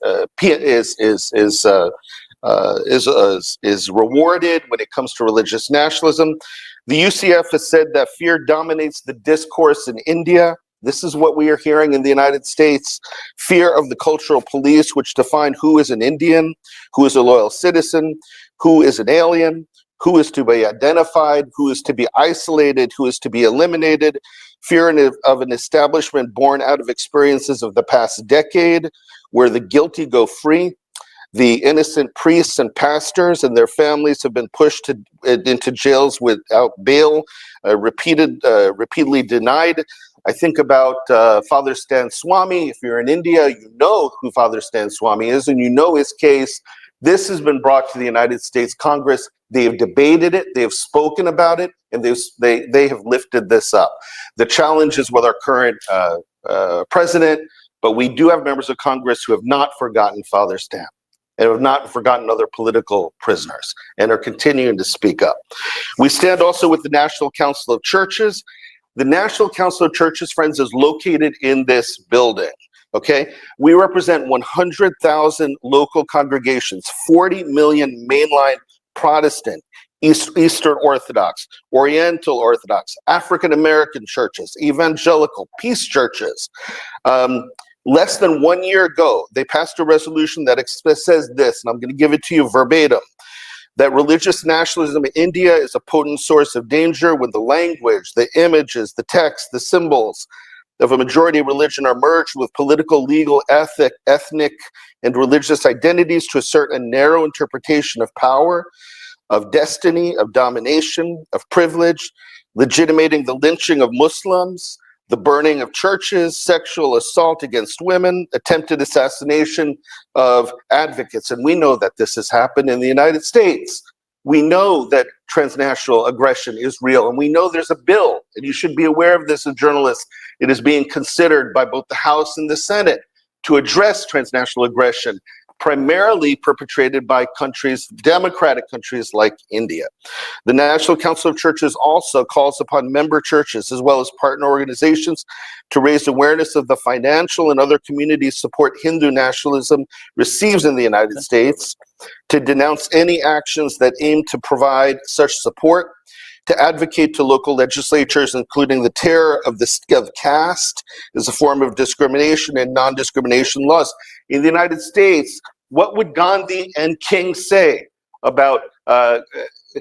rewarded when it comes to religious nationalism. The UCF has said that fear dominates the discourse in India. This is what we are hearing in the United States. Fear of the cultural police, which define who is an Indian, who is a loyal citizen, who is an alien, who is to be identified, who is to be isolated, who is to be eliminated. Fear of an establishment born out of experiences of the past decade, where the guilty go free. The innocent priests and pastors and their families have been pushed into jails without bail, repeatedly denied. I think about Father Stan Swami. If you're in India, you know who Father Stan Swami is, and you know his case. This has been brought to the United States Congress. They have debated it, they have spoken about it, and they have lifted this up. The challenge is with our current president, but we do have members of Congress who have not forgotten Father Stan and have not forgotten other political prisoners and are continuing to speak up. We stand also with the National Council of Churches. The National Council of Churches, friends, is located in this building. Okay, we represent 100,000 local congregations, 40 million mainline Protestant, Eastern Orthodox, Oriental Orthodox, African American churches, evangelical, peace churches. Less than 1 year ago, they passed a resolution that says this, and I'm going to give it to you verbatim, that religious nationalism in India is a potent source of danger when the language, the images, the text, the symbols of a majority religion are merged with political, legal, ethnic, and religious identities to assert a narrow interpretation of power, of destiny, of domination, of privilege, legitimating the lynching of Muslims, the burning of churches, sexual assault against women, attempted assassination of advocates. And we know that this has happened in the United States. We know that transnational aggression is real, and we know there's a bill, and you should be aware of this as journalists. It is being considered by both the House and the Senate to address transnational aggression, primarily perpetrated by countries, democratic countries like India. The National Council of Churches also calls upon member churches as well as partner organizations to raise awareness of the financial and other community support Hindu nationalism receives in the United States, to denounce any actions that aim to provide such support, to advocate to local legislatures, including the terror of caste as a form of discrimination and non-discrimination laws. In the United States, what would Gandhi and King say about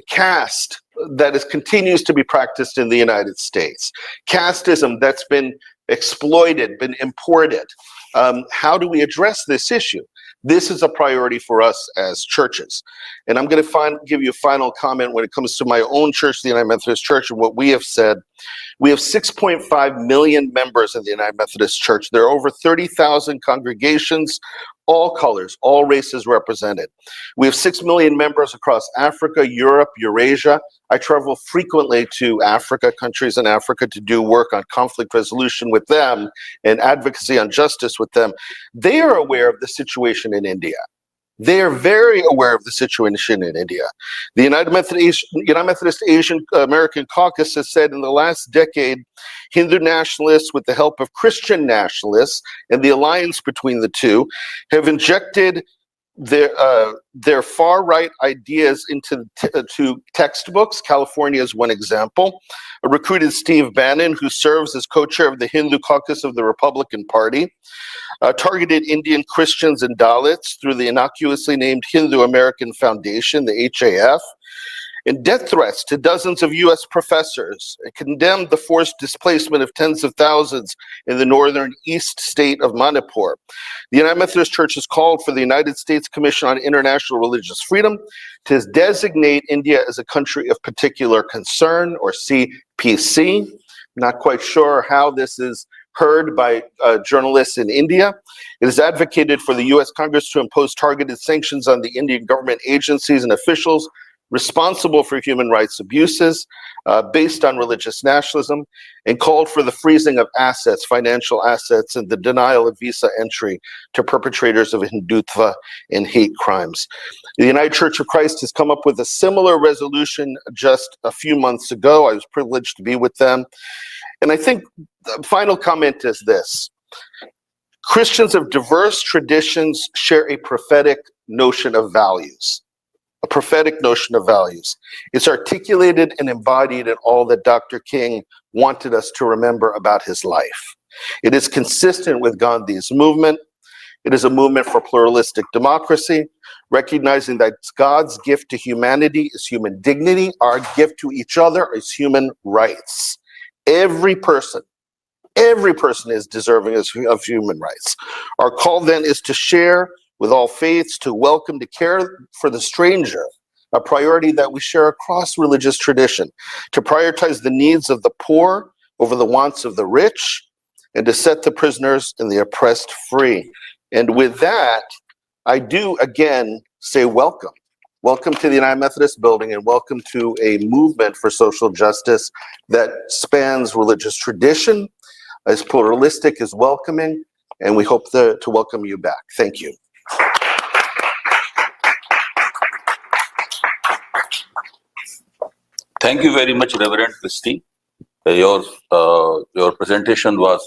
caste that continues to be practiced in the United States? Casteism that's been exploited, been imported. How do we address this issue? This is a priority for us as churches. And I'm going to give you a final comment when it comes to my own church, the United Methodist Church, and what we have said. We have 6.5 million members in the United Methodist Church. There are over 30,000 congregations, all colors, all races represented. We have 6 million members across Africa, Europe, Eurasia. I travel frequently to Africa, countries in Africa, to do work on conflict resolution with them and advocacy on justice with them. They are aware of the situation in India. They are very aware of the situation in India. The United Methodist Asian American Caucus has said in the last decade, Hindu nationalists, with the help of Christian nationalists and the alliance between the two, have injected their far-right ideas into to textbooks. California is one example. Recruited Steve Bannon, who serves as co-chair of the Hindu Caucus of the Republican Party, targeted Indian Christians and Dalits through the innocuously named Hindu American Foundation, the HAF, and death threats to dozens of U.S. professors, condemned the forced displacement of tens of thousands in the northern east state of Manipur. The United Methodist Church has called for the United States Commission on International Religious Freedom to designate India as a country of particular concern, or CPC. Not quite sure how this is heard by journalists in India. It has advocated for the U.S. Congress to impose targeted sanctions on the Indian government agencies and officials responsible for human rights abuses based on religious nationalism, and called for the freezing of assets, financial assets, and the denial of visa entry to perpetrators of Hindutva and hate crimes. The United Church of Christ has come up with a similar resolution just a few months ago. I was privileged to be with them. And I think the final comment is this: Christians of diverse traditions share a prophetic notion of values. A prophetic notion of values. It's articulated and embodied in all that Dr. King wanted us to remember about his life. It is consistent with Gandhi's movement. It is a movement for pluralistic democracy, recognizing that God's gift to humanity is human dignity. Our gift to each other is human rights. Every person is deserving of human rights. Our call then is to share with all faiths, to welcome, to care for the stranger, a priority that we share across religious tradition, to prioritize the needs of the poor over the wants of the rich, and to set the prisoners and the oppressed free. And with that, I do again say welcome. Welcome to the United Methodist Building, and welcome to a movement for social justice that spans religious tradition, is pluralistic, is welcoming, and we hope to welcome you back. Thank you. Thank you very much, Reverend Christie. Your presentation was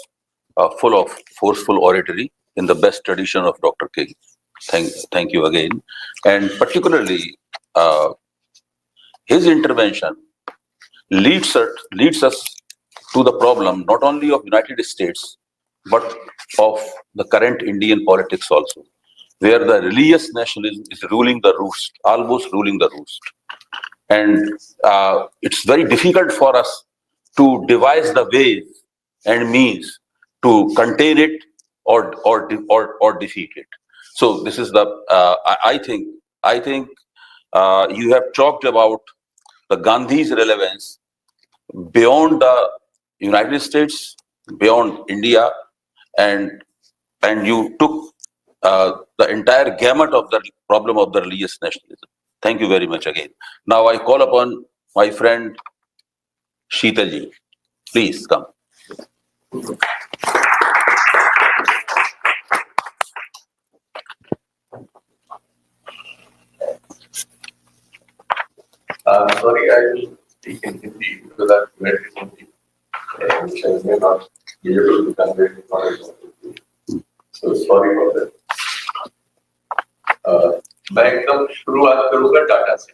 full of forceful oratory in the best tradition of Dr. King. Thank you again. And particularly, his intervention leads us to the problem not only of United States, but of the current Indian politics also, where the religious nationalism is ruling the roost, almost ruling the roost. And it's very difficult for us to devise the ways and means to contain it or defeat it. So this is the I think you have talked about the Gandhi's relevance beyond the United States, beyond India, and you took the entire gamut of the problem of the religious nationalism. Thank you very much again. Now I call upon my friend Sheetal ji. Please come. Sorry, I will speak in Hindi because I've read it in Hindi, which I may not be able to convey the knowledge of it. So sorry for that. मैं एकदम शुरुआत करूंगा टाटा से,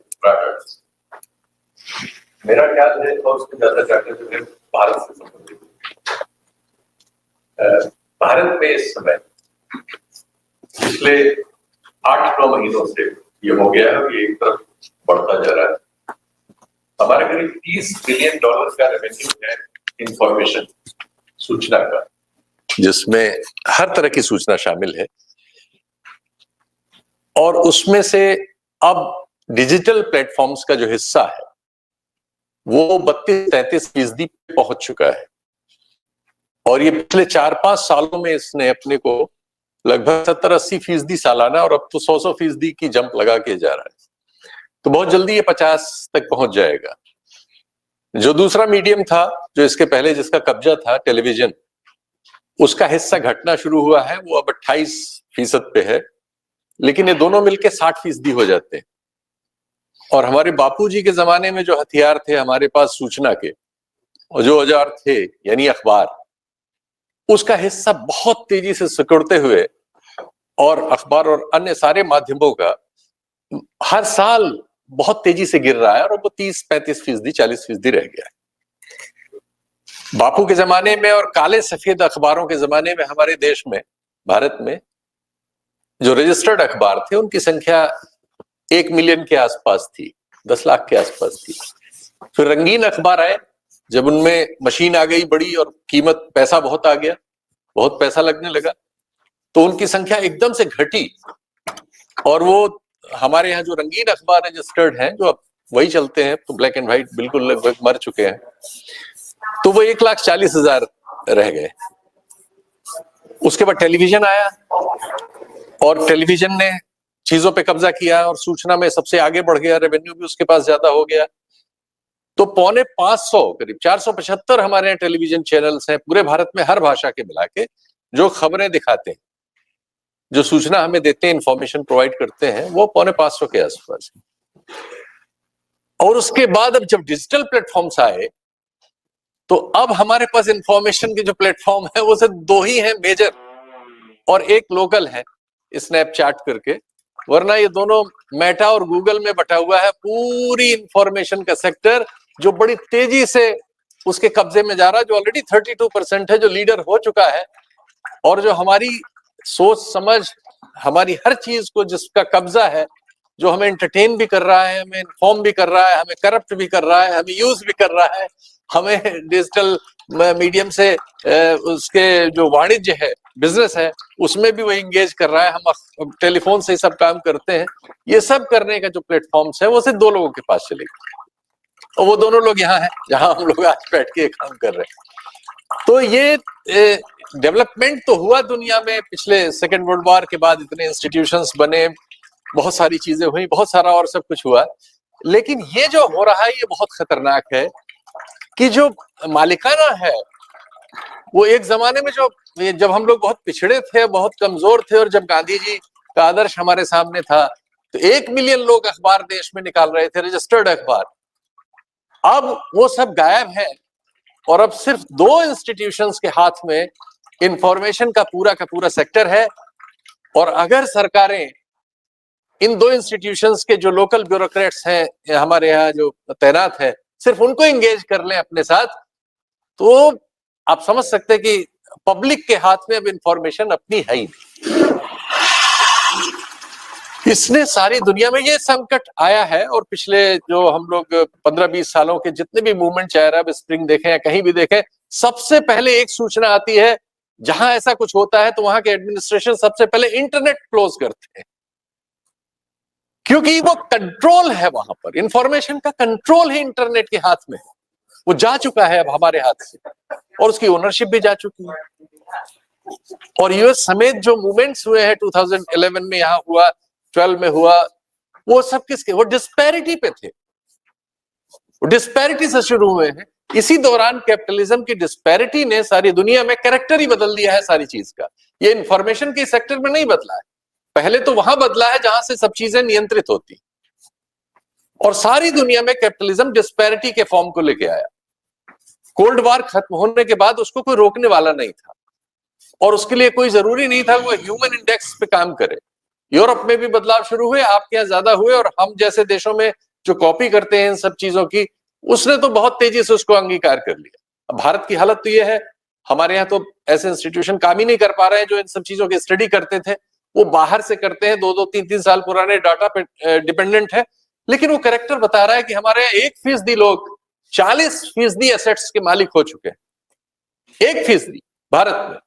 मेरा ख्याल है और उसमें ज्यादा टाटा से भारत से संबंधित। भारत में इस समय पिछले 8-9 महीनों से ये हो गया है कि एक तरफ बढ़ता जा रहा है। हमारे करीब $30 बिलियन का रेवेन्यू है इंफॉर्मेशन, सूचना का, जिसमें हर तरह की सूचना शामिल है, और उसमें से अब डिजिटल प्लेटफॉर्म्स का जो हिस्सा है वो 32-33% पहुंच चुका है, और ये पिछले 4-5 सालों में इसने अपने को लगभग 70-80% सालाना, और अब तो 100% की जंप लगा के जा रहा है। तो बहुत जल्दी ये 50 तक पहुंच जाएगा। जो दूसरा मीडियम था, जो इसके पहले जिसका कब्जा था, टेलीविजन, उसका हिस्सा घटना शुरू हुआ है, वो अब 28% पे है। लेकिन ये दोनों मिलके 60% हो जाते हैं। और हमारे बापूजी के जमाने में जो हथियार थे हमारे पास सूचना के, और जो औजार थे यानी अखबार, उसका हिस्सा बहुत तेजी से सिकुड़ते हुए और अखबार और अन्य सारे माध्यमों का हर साल बहुत तेजी से गिर रहा है, और वो 30-35%, 40% रह गया है। बापू के जमाने में और काले सफेद अखबारों के जमाने में हमारे देश में, भारत में, जो रजिस्टर्ड अखबार थे उनकी संख्या 1 मिलियन के आसपास थी, 10 लाख के आसपास थी। फिर रंगीन अखबार आए, जब उनमें मशीन आ गई बड़ी और कीमत, पैसा बहुत आ गया, बहुत पैसा लगने लगा, तो उनकी संख्या एकदम से घटी। और वो हमारे यहाँ जो रंगीन अखबार रजिस्टर्ड हैं, जो अब वही चलते हैं, तो ब्लैक एंड व्हाइट बिल्कुल लगभग मर चुके हैं, तो वो 1,40,000 रह गए। उसके बाद टेलीविजन आया, और टेलीविजन ने चीजों पे कब्जा किया और सूचना में सबसे आगे बढ़ गया, रेवेन्यू भी उसके पास ज्यादा हो गया। तो 450 करीब 475 हमारे यहाँ टेलीविजन चैनल्स हैं पूरे भारत में, हर भाषा के मिला के, जो खबरें दिखाते हैं, जो सूचना हमें देते हैं, इंफॉर्मेशन प्रोवाइड करते हैं, वो 450 के आसपास है। और उसके बाद अब जब डिजिटल प्लेटफॉर्म्स आए, तो अब हमारे पास इंफॉर्मेशन के जो प्लेटफॉर्म है वो सिर्फ 2 ही हैं मेजर, और एक लोकल है स्नैपचैट करके, वरना ये दोनों मेटा और गूगल में बटा हुआ है पूरी इंफॉर्मेशन का सेक्टर, जो बड़ी तेजी से उसके कब्जे में जा रहा है, जो ऑलरेडी 32% है, जो लीडर हो चुका है, और जो हमारी सोच समझ, हमारी हर चीज को जिसका कब्जा है, जो हमें एंटरटेन भी कर रहा है, हमें इन्फॉर्म भी कर रहा है, हमें करप्ट भी कर रहा है, हमें यूज भी कर रहा है, हमें डिजिटल मीडियम से उसके जो वाणिज्य है, बिजनेस है, उसमें भी वो एंगेज कर रहा है। हम टेलीफोन से ही सब काम करते हैं। ये सब करने का जो प्लेटफॉर्म्स है वो सिर्फ 2 लोगों के पास चलेगा, और वो दोनों लोग यहाँ हैं जहां हम लोग आज बैठ के काम कर रहे हैं। तो ये डेवलपमेंट तो हुआ दुनिया में, पिछले सेकेंड वर्ल्ड वॉर के बाद इतने इंस्टीट्यूशंस बने, बहुत सारी चीजें हुई, बहुत सारा और सब कुछ हुआ, लेकिन ये जो हो रहा है ये बहुत खतरनाक है कि जो मालिकाना है वो एक जमाने में, जो जब हम लोग बहुत पिछड़े थे, बहुत कमजोर थे, और जब गांधी जी का आदर्श हमारे सामने था, तो 1 मिलियन लोग अखबार देश में निकाल रहे थे, रजिस्टर्ड अखबार। अब वो सब गायब है, और अब सिर्फ 2 इंस्टीट्यूशंस के हाथ में इंफॉर्मेशन का पूरा सेक्टर है। और अगर सरकारें इन 2 इंस्टीट्यूशंस के जो लोकल ब्यूरोक्रेट्स हैं हमारे यहाँ जो तैनात है, सिर्फ उनको एंगेज कर लें अपने साथ, तो आप समझ सकते हैं कि पब्लिक के हाथ में अब इंफॉर्मेशन अपनी है ही नहीं। इसने सारी दुनिया में ये संकट आया है, और पिछले जो हम लोग 15-20 सालों के जितने भी मूवमेंट, चाहे अरब स्प्रिंग देखें या कहीं भी देखें, सबसे पहले एक सूचना आती है, जहां ऐसा कुछ होता है तो वहां के एडमिनिस्ट्रेशन सबसे पहले इंटरनेट क्लोज करते हैं, क्योंकि वो कंट्रोल है, वहां पर इंफॉर्मेशन का कंट्रोल है इंटरनेट के हाथ में, वो जा चुका है अब हमारे हाथ से, और उसकी ओनरशिप भी जा चुकी है। और यूएस समेत जो मूवमेंट्स हुए हैं 2011 में यहां हुआ, 12 में हुआ, वो सब किसके, वो डिस्पैरिटी पे थे, वो डिस्पैरिटी से शुरू हुए हैं। इसी दौरान कैपिटलिज्म की डिस्पैरिटी ने सारी दुनिया में कैरेक्टर ही बदल दिया है सारी चीज का। ये इंफॉर्मेशन के सेक्टर में नहीं बदला है, पहले तो वहां बदला है जहां से सब चीजें नियंत्रित होती, और सारी दुनिया में कैपिटलिज्म डिस्पैरिटी के फॉर्म को लेके आया। कोल्ड वॉर खत्म होने के बाद उसको कोई रोकने वाला नहीं था, और उसके लिए कोई जरूरी नहीं था वो ह्यूमन इंडेक्स पे काम करे। यूरोप में भी बदलाव शुरू हुए, आपके यहाँ ज्यादा हुए, और हम जैसे देशों में जो कॉपी करते हैं इन सब चीजों की, उसने तो बहुत तेजी से उसको अंगीकार कर लिया। अब भारत की हालत तो ये है, हमारे यहाँ तो ऐसे इंस्टीट्यूशन काम ही नहीं कर पा रहे हैं जो इन सब चीजों की स्टडी करते थे, वो बाहर से करते हैं, 2-2, 3-3 साल पुराने डाटा पे डिपेंडेंट है। लेकिन वो कैरेक्टर बता रहा है कि हमारे यहाँ 1% लोग 40% एसेट्स के मालिक हो चुके हैं, 1% भारत में,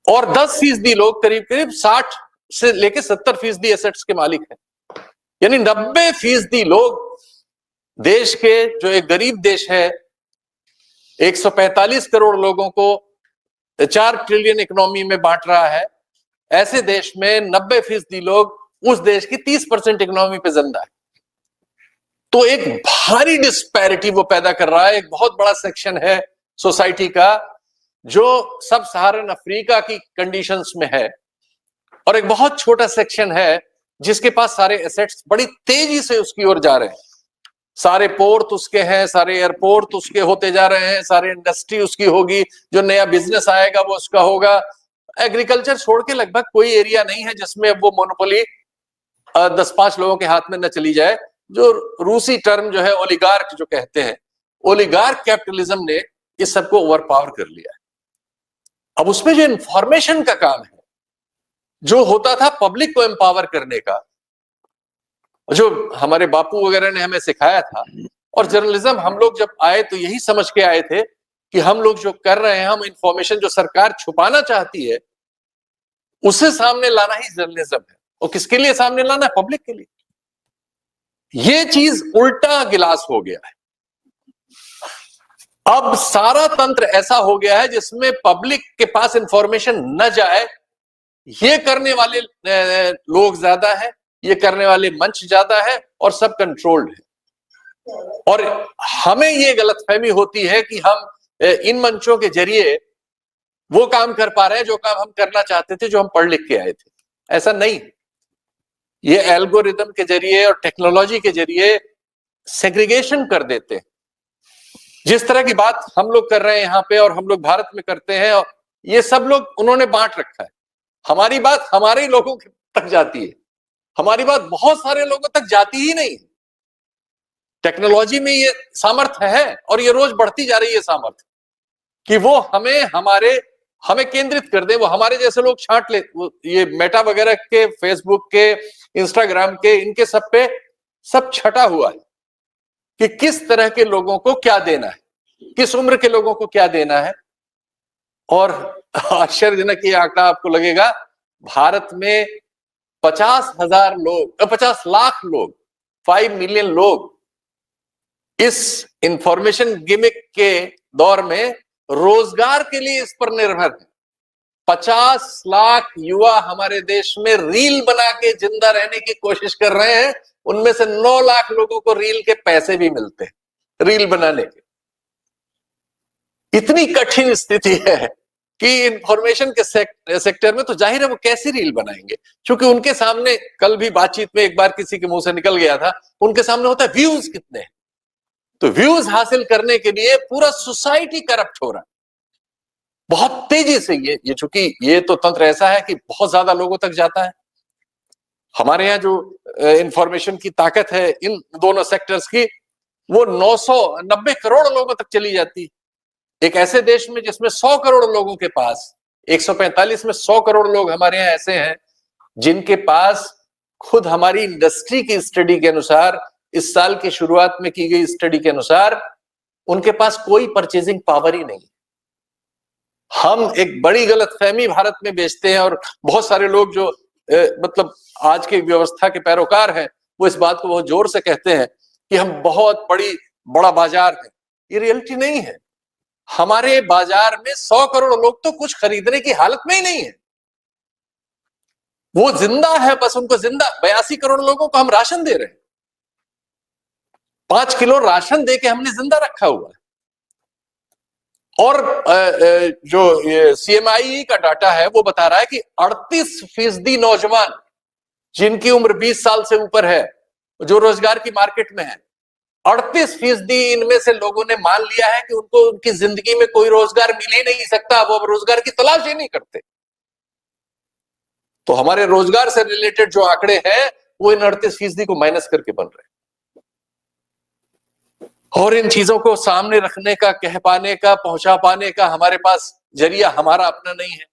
और 10% लोग करीब 60 से लेके 70% एसेट्स के मालिक हैं। यानी 90% लोग देश के, जो एक गरीब देश है, 145 करोड़ लोगों को 4 ट्रिलियन इकोनॉमी में बांट रहा है, ऐसे देश में 90% लोग उस देश की 30% इकोनॉमी पे जिंदा है। तो एक भारी डिस्पैरिटी वो पैदा कर रहा है। एक बहुत बड़ा सेक्शन है सोसाइटी का जो सब सहारन अफ्रीका की कंडीशंस में है, और एक बहुत छोटा सेक्शन है जिसके पास सारे एसेट्स बड़ी तेजी से उसकी ओर जा रहे हैं। सारे पोर्ट उसके हैं, सारे एयरपोर्ट उसके होते जा रहे हैं, सारे इंडस्ट्री उसकी होगी, जो नया बिजनेस आएगा वो उसका होगा। एग्रीकल्चर छोड़ के लगभग कोई एरिया नहीं है जिसमें वो मोनोपोली 10-5 लोगों के हाथ में न चली जाए। जो रूसी टर्म जो है ओलिगार्क जो कहते हैं, ओलिगार्क कैपिटलिज्म ने इस सबको ओवर पावर कर लिया है। अब उसमें जो इंफॉर्मेशन का काम है, जो होता था पब्लिक को एम्पावर करने का, जो हमारे बापू वगैरह ने हमें सिखाया था, और जर्नलिज्म हम लोग जब आए तो यही समझ के आए थे कि हम लोग जो कर रहे हैं, हम इंफॉर्मेशन जो सरकार छुपाना चाहती है उसे सामने लाना ही जर्नलिज्म है। और किसके लिए सामने लाना है? पब्लिक के लिए। ये चीज उल्टा गिलास हो गया है। अब सारा तंत्र ऐसा हो गया है जिसमें पब्लिक के पास इंफॉर्मेशन न जाए, ये करने वाले लोग ज्यादा है, ये करने वाले मंच ज्यादा है, और सब कंट्रोल्ड है। और हमें ये गलतफहमी होती है कि हम इन मंचों के जरिए वो काम कर पा रहे हैं जो काम हम करना चाहते थे, जो हम पढ़ लिख के आए थे। ऐसा नहीं। ये एल्गोरिदम के जरिए और टेक्नोलॉजी के जरिए सेग्रीगेशन कर देते हैं। जिस तरह की बात हम लोग कर रहे हैं यहां पे और हम लोग भारत में करते हैं, और ये सब लोग उन्होंने बांट रखा है। हमारी बात हमारे ही लोगों तक जाती है, हमारी बात बहुत सारे लोगों तक जाती ही नहीं। टेक्नोलॉजी में ये सामर्थ्य है और ये रोज बढ़ती जा रही है सामर्थ्य, कि वो हमें केंद्रित कर दे, वो हमारे जैसे लोग छांट ले। ये मेटा वगैरह के, फेसबुक के, इंस्टाग्राम के, इनके सब पे सब छटा हुआ है कि किस तरह के लोगों को क्या देना है, किस उम्र के लोगों को क्या देना है। और आश्चर्यजनक ये आंकड़ा आपको लगेगा, भारत में 50,000 लोग, 50 लाख लोग, 5 मिलियन लोग इस इंफॉर्मेशन गिमिक के दौर में रोजगार के लिए इस पर निर्भर है। 50 लाख युवा हमारे देश में रील बना के जिंदा रहने की कोशिश कर रहे हैं। उनमें से 9 लाख लोगों को रील के पैसे भी मिलते हैं रील बनाने के। इतनी कठिन स्थिति है कि इंफॉर्मेशन के सेक्टर में तो जाहिर है वो कैसे रील बनाएंगे, क्योंकि उनके सामने, कल भी बातचीत में एक बार किसी के मुंह से निकल गया था, उनके सामने होता है व्यूज कितने हैं। तो व्यूज हासिल करने के लिए पूरा सोसाइटी करप्ट हो रहा है बहुत तेजी से। ये चूंकि ये तो तंत्र ऐसा है कि बहुत ज्यादा लोगों तक जाता है। हमारे यहाँ जो इंफॉर्मेशन की ताकत है इन दोनों सेक्टर्स की, वो 990 करोड़ लोगों तक चली जाती है। एक ऐसे देश में जिसमें 100 करोड़ लोगों के पास, 145 में 100 करोड़ लोग हमारे यहाँ ऐसे हैं जिनके पास, खुद हमारी इंडस्ट्री की स्टडी के अनुसार, इस साल की शुरुआत में की गई स्टडी के अनुसार, उनके पास कोई परचेजिंग पावर ही नहीं। हम एक बड़ी गलतफहमी भारत में बेचते हैं, और बहुत सारे लोग जो मतलब आज की व्यवस्था के पैरोकार हैं, वो इस बात को बहुत जोर से कहते हैं कि हम बहुत बड़ा बाजार है। ये रियलिटी नहीं है। हमारे बाजार में 100 करोड़ लोग तो कुछ खरीदने की हालत में ही नहीं है। वो जिंदा है, बस उनको जिंदा, 82 करोड़ लोगों को हम राशन दे रहे हैं। 5 किलो राशन दे के हमने जिंदा रखा हुआ है। और जो CMI का डाटा है वो बता रहा है कि 38% नौजवान जिनकी उम्र 20 साल से ऊपर है, जो रोजगार की मार्केट में है, 38% इनमें से लोगों ने मान लिया है कि उनको उनकी जिंदगी में कोई रोजगार मिल ही नहीं सकता, वो अब रोजगार की तलाश ही नहीं करते। तो हमारे रोजगार से रिलेटेड जो आंकड़े हैं वो इन 38% को माइनस करके बन रहे हैं। और इन चीजों को सामने रखने का, कह पाने का, पहुंचा पाने का हमारे पास जरिया हमारा अपना नहीं है।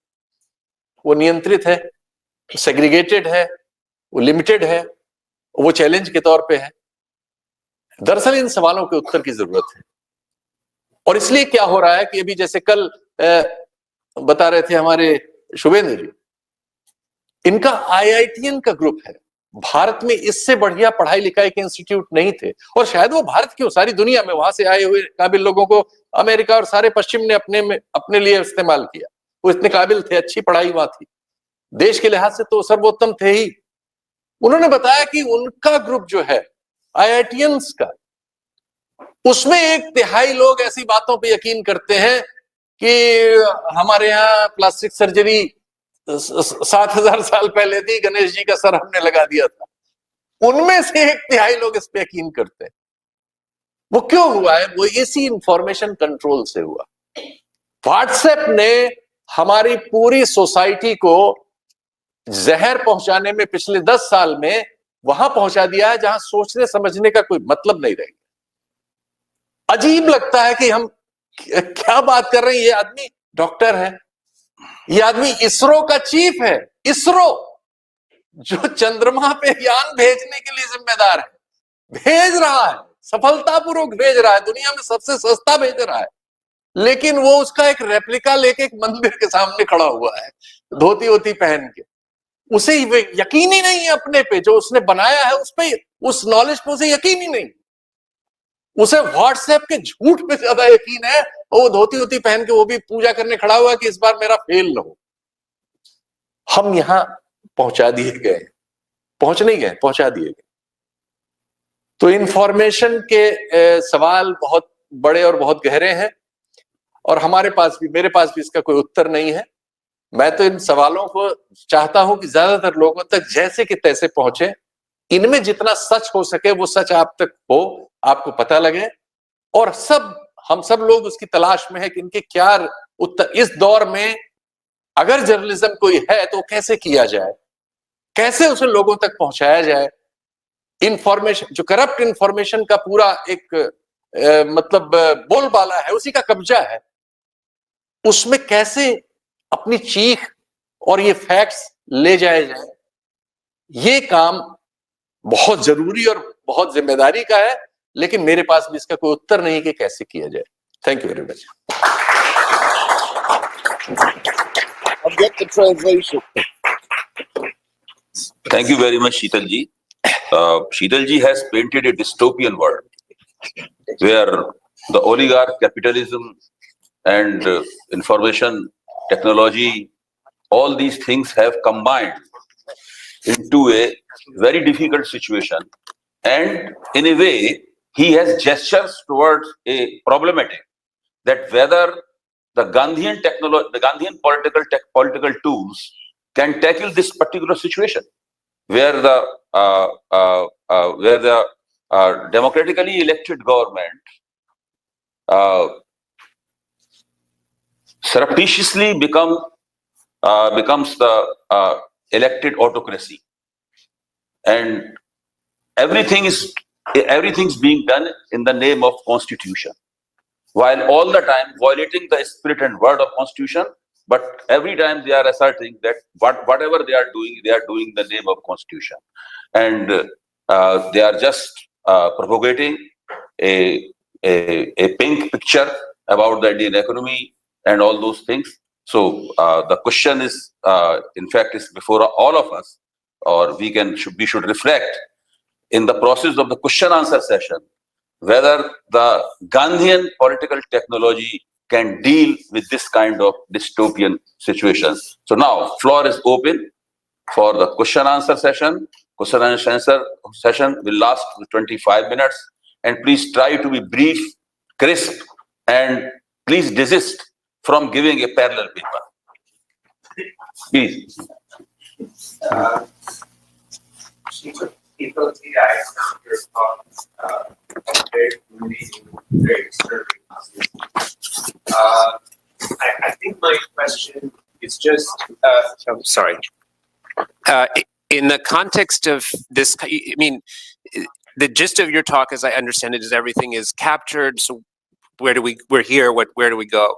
वो नियंत्रित है, सेग्रीगेटेड है, वो लिमिटेड है, वो चैलेंज के तौर पे है। दरअसल इन सवालों के उत्तर की जरूरत है। और इसलिए क्या हो रहा है कि अभी जैसे कल बता रहे थे हमारे शुभेंद्र जी, इनका IITian का ग्रुप है। भारत में इससे बढ़िया पढ़ाई लिखाई के इंस्टीट्यूट नहीं थे, और शायद वो भारत क्यों, सारी दुनिया में वहां से आए हुए काबिल लोगों को अमेरिका और सारे पश्चिम ने अपने लिए इस्तेमाल किया। वो इतने काबिल थे, अच्छी पढ़ाई वहां थी, देश के लिहाज से तो सर्वोत्तम थे ही। उन्होंने बताया कि उनका ग्रुप जो है IITians का, उसमें 1/3 लोग ऐसी बातों पर यकीन करते हैं कि हमारे यहाँ प्लास्टिक सर्जरी 7,000 साल पहले थी, गणेश जी का सर हमने लगा दिया था। उनमें से 1/3 लोग इस पे यकीन करते हैं। वो क्यों हुआ है? वो इसी इंफॉर्मेशन कंट्रोल से हुआ। व्हाट्सएप ने हमारी पूरी सोसाइटी को जहर पहुंचाने में पिछले 10 साल में वहां पहुंचा दिया है जहां सोचने समझने का कोई मतलब नहीं रह गया। अजीब लगता है कि हम क्या बात कर रहे हैं। ये आदमी डॉक्टर है, ये आदमी इसरो का चीफ है। इसरो जो चंद्रमा पे यान भेजने के लिए जिम्मेदार है, भेज रहा है, सफलतापूर्वक भेज रहा है, दुनिया में सबसे सस्ता भेज रहा है, लेकिन वो उसका एक रेप्लिका लेके एक मंदिर के सामने खड़ा हुआ है, धोती वोती पहन के। उसे यकीन ही नहीं है अपने पे, जो उसने बनाया है उस पे, उस नॉलेज पे उसे यकीन ही नहीं। उसे व्हाट्सएप के झूठ पे ज्यादा यकीन है, और वो धोती वोती पहन के वो भी पूजा करने खड़ा हुआ कि इस बार मेरा फेल न हो। हम यहां पहुंचा दिए गए, पहुंच नहीं गए, पहुंचा दिए गए। तो इंफॉर्मेशन के सवाल बहुत बड़े और बहुत गहरे हैं, और हमारे पास भी, मेरे पास भी इसका कोई उत्तर नहीं है। मैं तो इन सवालों को चाहता हूं कि ज्यादातर लोगों तक जैसे कि तैसे पहुंचे, इनमें जितना सच हो सके वो सच आप तक हो, आपको पता लगे, और हम सब लोग उसकी तलाश में है कि इनके क्या उत्तर। इस दौर में अगर जर्नलिज्म कोई है तो कैसे किया जाए, कैसे उसे लोगों तक पहुंचाया जाए। इंफॉर्मेशन, जो करप्ट इंफॉर्मेशन का पूरा एक मतलब बोलबाला है, उसी का कब्जा है, उसमें कैसे अपनी चीख और ये फैक्ट्स ले जाए जाए, ये काम बहुत जरूरी और बहुत जिम्मेदारी का है। लेकिन मेरे पास भी इसका कोई उत्तर नहीं कि कैसे किया जाए। Thank you very much. I'll get the translation. Thank you very much, Sheetal ji. Sheetal ji has painted a dystopian world where the oligarch capitalism and information technology, all these things have combined into a very difficult situation. And in a way, he has gestures towards a problematic that whether the Gandhian technology, the Gandhian political tools can tackle this particular situation, where the democratically elected government surreptitiously becomes the elected autocracy, and everything's being done in the name of constitution, while all the time violating the spirit and word of constitution. But every time they are asserting that whatever they are doing in the name of constitution, and they are just propagating a pink picture about the Indian economy and all those things. So the question is, in fact, is before all of us, or we should reflect in the process of the question answer session whether the Gandhian political technology can deal with this kind of dystopian situation. So now floor is open for the question answer session. Question and answer session will last 25 minutes, and please try to be brief, crisp, and please desist from giving a parallel paper. Please. People, I found your thoughts very illuminating, very disturbing. I think my question is just, I'm sorry. In the context of this, I mean, the gist of your talk, as I understand it, is everything is captured. So we're here, where do we go?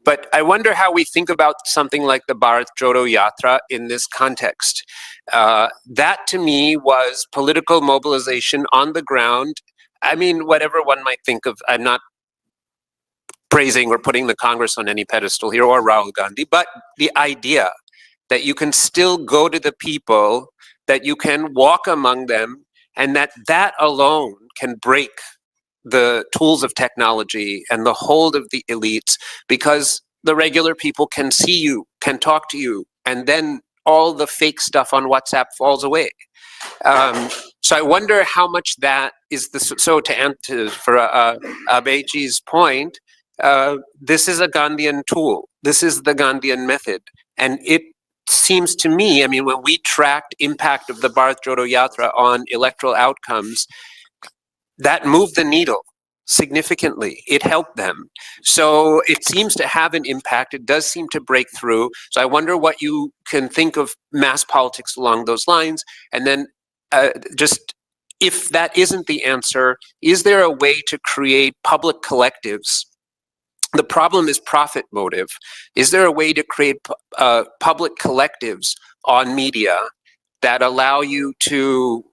But I wonder how we think about something like the Bharat Jodo Yatra in this context. That to me was political mobilization on the ground. I mean, whatever one might think of, I'm not praising or putting the Congress on any pedestal here, or Rahul Gandhi, but the idea that you can still go to the people, that you can walk among them, and that alone can break the tools of technology and the hold of the elites, because the regular people can see you, can talk to you, and then all the fake stuff on WhatsApp falls away. So I wonder how much that is so to answer for Abhayji's point, this is a Gandhian tool. This is the Gandhian method. And it seems to me, I mean, when we tracked impact of the Bharat Jodo Yatra on electoral outcomes, that moved the needle significantly. It helped them. So it seems to have an impact. It does seem to break through. So I wonder what you can think of mass politics along those lines. And then just if that isn't the answer, is there a way to create public collectives? The problem is profit motive. Is there a way to create public collectives on media that allow you to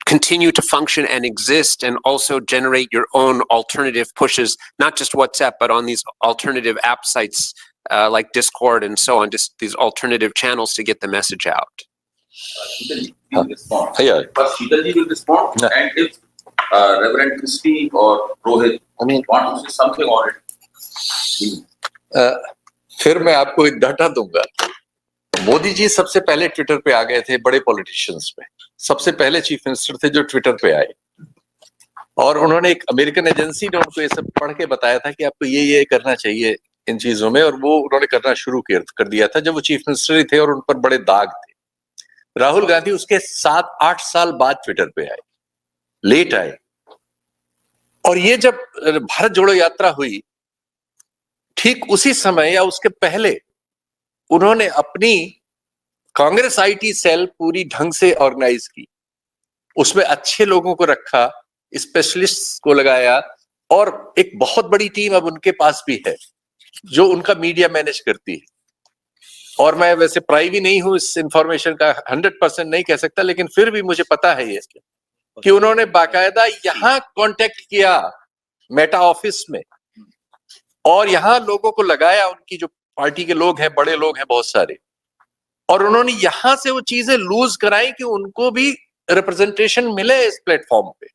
continue to function and exist and also generate your own alternative pushes, not just WhatsApp, but on these alternative app sites like Discord and so on, just these alternative channels to get the message out? Will respond. But Sheetalji will respond, and if Reverend Christie or Rohit want to say something on it. फिर मैं आपको एक data दूंगा। मोदी जी सबसे पहले Twitter पे आ गए थे बड़े पॉलिटिशियंस में, सबसे पहले चीफ मिनिस्टर थे जो ट्विटर पे आए, और उन्होंने एक अमेरिकन एजेंसी ने उनको ये सब पढ़ के बताया था कि आपको ये करना चाहिए इन चीजों में, और वो उन्होंने करना शुरू कर दिया था जब वो चीफ मिनिस्टर ही थे और उन पर बड़े दाग थे। राहुल गांधी उसके 7-8 साल बाद ट्विटर पे आए, लेट आए, और ये जब भारत जोड़ो यात्रा हुई ठीक उसी समय या उसके पहले उन्होंने अपनी कांग्रेस आईटी सेल पूरी ढंग से ऑर्गेनाइज की, उसमें अच्छे लोगों को रखा, स्पेशलिस्ट को लगाया, और एक बहुत बड़ी टीम अब उनके पास भी है जो उनका मीडिया मैनेज करती है। और मैं वैसे प्राइवी नहीं हूं, इस इंफॉर्मेशन का 100% नहीं कह सकता, लेकिन फिर भी मुझे पता है ये कि उन्होंने बाकायदा यहां कांटेक्ट किया मेटा ऑफिस में, और यहां लोगों को लगाया, उनकी जो पार्टी के लोग हैं, बड़े लोग हैं बहुत सारे, और उन्होंने यहां से वो चीजें लूज कराई कि उनको भी रिप्रेजेंटेशन मिले इस प्लेटफॉर्म पे।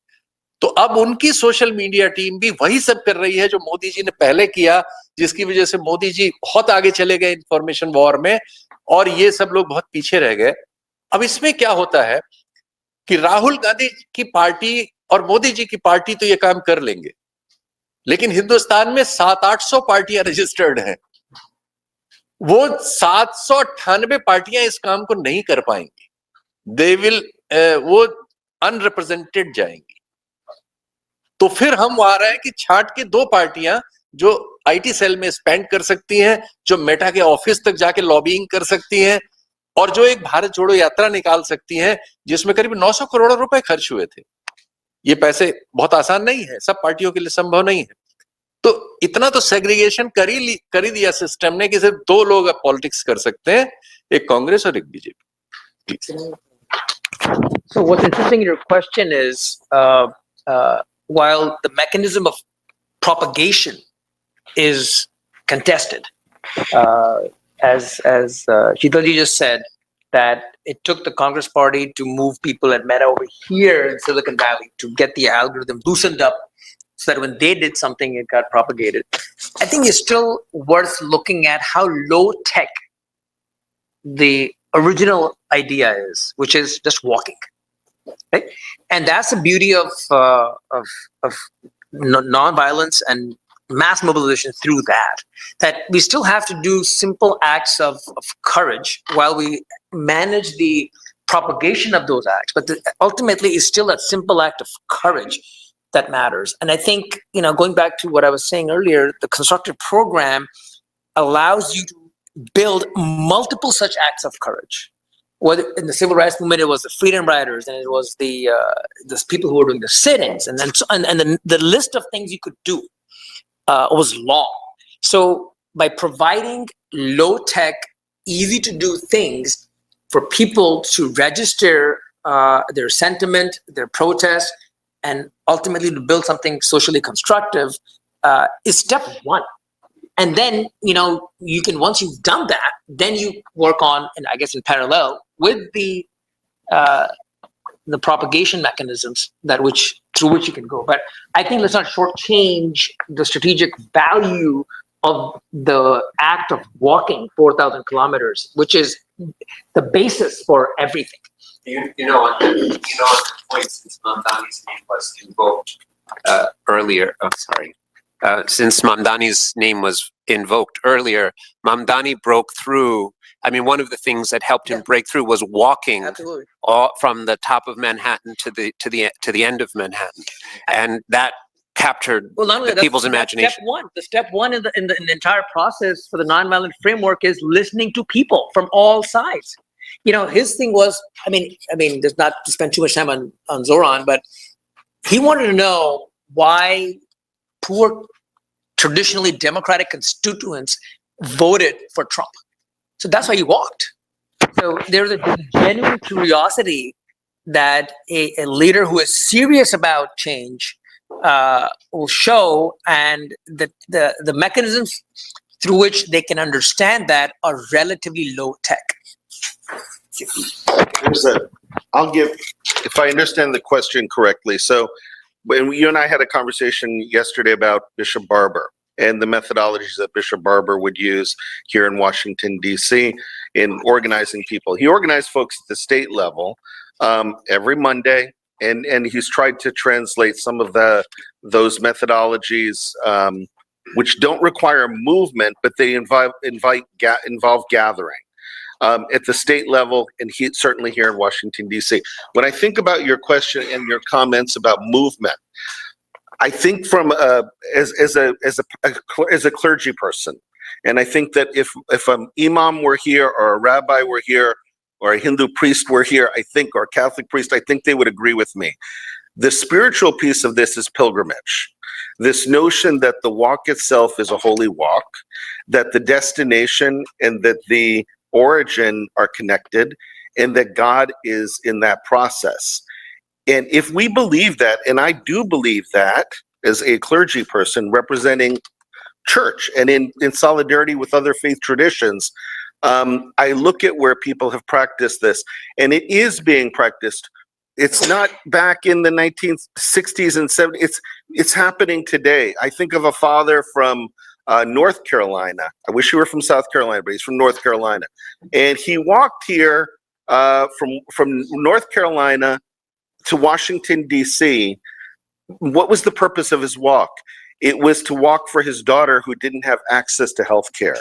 तो अब उनकी सोशल मीडिया टीम भी वही सब कर रही है जो मोदी जी ने पहले किया, जिसकी वजह से मोदी जी बहुत आगे चले गए इंफॉर्मेशन वॉर में, और ये सब लोग बहुत पीछे रह गए। अब इसमें क्या होता है कि राहुल गांधी की पार्टी और मोदी जी की पार्टी तो ये काम कर लेंगे, लेकिन हिंदुस्तान में 700-800 पार्टियां रजिस्टर्ड हैं, वो 798 पार्टियां इस काम को नहीं कर पाएंगी, दे विल वो अनरिप्रेजेंटेड जाएंगी। तो फिर हम वहां रहे कि छांट के 2 पार्टियां जो आईटी सेल में स्पेंड कर सकती हैं, जो मेटा के ऑफिस तक जाके लॉबिंग कर सकती हैं, और जो एक भारत जोड़ो यात्रा निकाल सकती हैं जिसमें करीब 900 करोड़ रुपए खर्च हुए थे। ये पैसे बहुत आसान नहीं है, सब पार्टियों के लिए संभव नहीं है। तो इतना तो सेग्रीगेशन कर ही दिया सिस्टम ने कि सिर्फ 2 लोग अब पॉलिटिक्स कर सकते हैं, एक कांग्रेस और एक BJP. So what's interesting in your question is, while the mechanism of propagation is contested, as Sheetalji just said, that it took the Congress Party to move people at Meta over here in Silicon Valley to get the algorithm loosened up so that when they did something, it got propagated. I think it's still worth looking at how low tech the original idea is, which is just walking, right? And that's the beauty of nonviolence and mass mobilization through that we still have to do simple acts of courage while we manage the propagation of those acts, but ultimately it's still a simple act of courage that matters. And I think, going back to what I was saying earlier, the constructive program allows you to build multiple such acts of courage. Whether in the civil rights movement, it was the freedom riders, and it was the people who were doing the sit-ins, and then the list of things you could do was long. So by providing low-tech, easy-to-do things for people to register their sentiment, their protest, and ultimately to build something socially constructive is step one. And then, you can, once you've done that, then you work on, and I guess in parallel with the propagation mechanisms through which you can go. But I think let's not shortchange the strategic value of the act of walking 4,000 kilometers, which is the basis for everything. On the point, since Gandhi's name was invoked earlier. Oh, sorry. since Mamdani's name was invoked earlier, Mamdani broke through. I mean, one of the things that helped him break through was walking from the top of Manhattan to the end of Manhattan, and that captured people's imagination. Step one in the entire process for the nonviolent framework is listening to people from all sides. You know, his thing was, I mean, there's not to spend too much time on Zoran, but he wanted to know why poor, traditionally Democratic constituents voted for Trump. So that's why he walked. So there's a genuine curiosity that a leader who is serious about change will show, and the mechanisms through which they can understand that are relatively low tech. I'll give, if I understand the question correctly. So when you and I had a conversation yesterday about Bishop Barber and the methodologies that Bishop Barber would use here in Washington, D.C. in organizing people. He organized folks at the state level every Monday, and he's tried to translate some of those methodologies which don't require movement, but they involve gathering. At the state level, and certainly here in Washington, D.C. When I think about your question and your comments about movement, I think from as a clergy person, and I think that if an imam were here, or a rabbi were here, or a Hindu priest were here, I think, or a Catholic priest, I think they would agree with me. The spiritual piece of this is pilgrimage. This notion that the walk itself is a holy walk, that the destination and that the origin are connected, and that God is in that process. And if we believe that, and I do believe that as a clergy person representing church and in solidarity with other faith traditions, I look at where people have practiced this, and it is being practiced. It's not back in the 1960s and 70s. It's happening today. I think of a father from North Carolina. I wish he were from South Carolina, but he's from North Carolina. And he walked here from North Carolina to Washington, D.C. What was the purpose of his walk? It was to walk for his daughter who didn't have access to health care.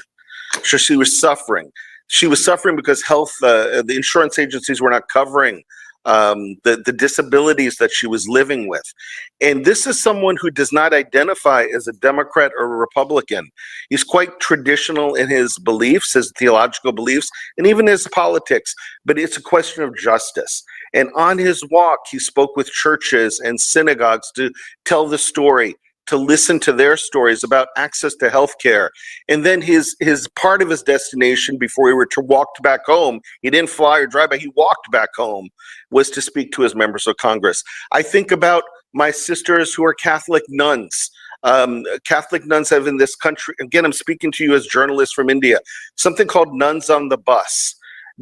So she was suffering. She was suffering because the insurance agencies were not covering the disabilities that she was living with. And this is someone who does not identify as a Democrat or a Republican. He's quite traditional in his beliefs, his theological beliefs, and even his politics, but it's a question of justice. And on his walk, he spoke with churches and synagogues to tell the story, to listen to their stories about access to healthcare. And then his part of his destination before he walked back home, he didn't fly or drive, but he walked back home, was to speak to his members of Congress. I think about my sisters who are Catholic nuns. Catholic nuns have in this country, again, I'm speaking to you as journalists from India, something called Nuns on the Bus.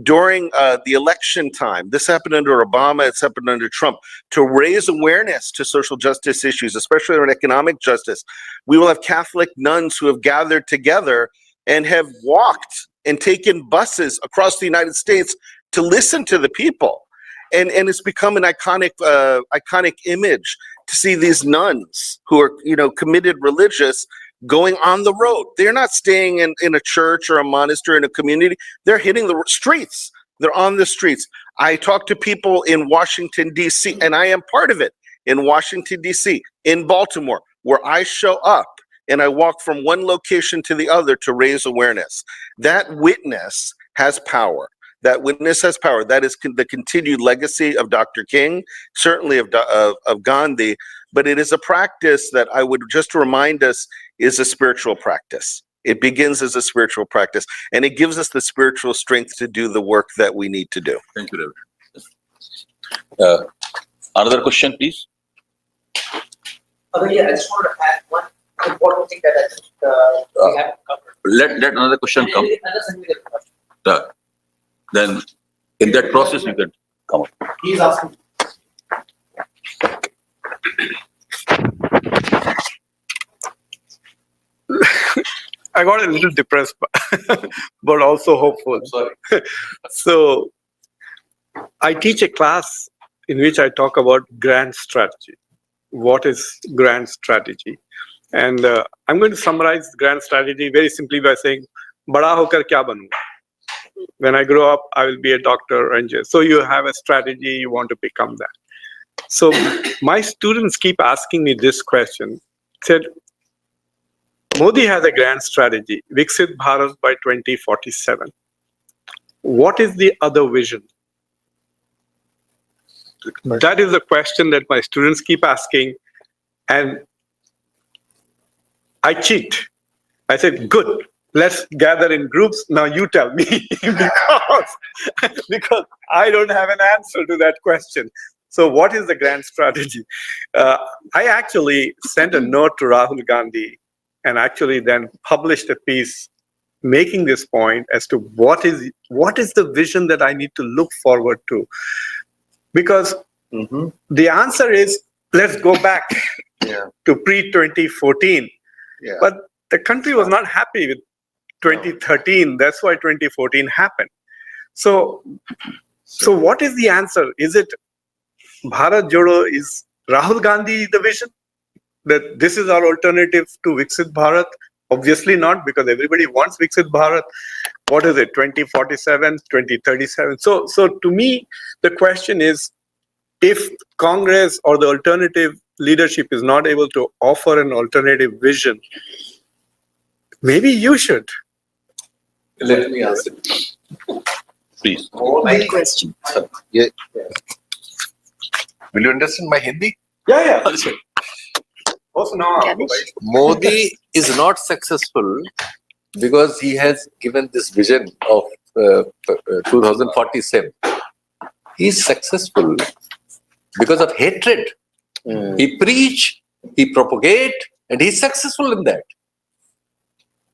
During the election time, this happened under Obama, it's happened under Trump, to raise awareness to social justice issues, especially around economic justice. We will have Catholic nuns who have gathered together and have walked and taken buses across the United States to listen to the people. And it's become an iconic image to see these nuns who are, committed religious going on the road. They're not staying in a church or a monastery in a community. They're hitting the streets. They're on the streets. I talk to people in Washington, D.C., and I am part of it, in Washington, D.C., in Baltimore, where I show up and I walk from one location to the other to raise awareness. That witness has power. That witness has power. That is the continued legacy of Dr. King, certainly of Gandhi, but it is a practice that I would just remind us is a spiritual practice. It begins as a spiritual practice, and it gives us the spiritual strength to do the work that we need to do. Thank you, Reverend. Another question, please. Yeah, I just wanted to add one important thing that I think we haven't covered. Let another question come. Then in that process, you can come up. He's asking. I got a little depressed, but also hopeful. Sorry. So I teach a class in which I talk about grand strategy. What is grand strategy? And I'm going to summarize the grand strategy very simply by saying, "Bada hokar kya banunga?" When I grow up, I will be a doctor or engineer. So you have a strategy, you want to become that. So my students keep asking me this question. Said, Modi has a grand strategy, Viksit Bharat by 2047. What is the other vision? That is the question that my students keep asking. And I cheat. I said, good, let's gather in groups. Now you tell me, because I don't have an answer to that question. So what is the grand strategy? I actually sent a note to Rahul Gandhi and actually then published a piece making this point as to what is the vision that I need to look forward to. Because the answer is, let's go back to pre-2014. Yeah. But the country was not happy with 2013. That's why 2014 happened. So what is the answer? Is it Bharat Jodo? Is Rahul Gandhi the vision? That this is our alternative to Viksit Bharat? Obviously not, because everybody wants Viksit Bharat. What is it, 2047, 2037? So to me, the question is, if Congress or the alternative leadership is not able to offer an alternative vision, maybe you should. Let me answer. Please. Good question. Yeah. Will you understand my Hindi? Yeah. Also now, Modi is not successful because he has given this vision of 2047. He is successful because of hatred. He preach, he propagate, and he's successful in that.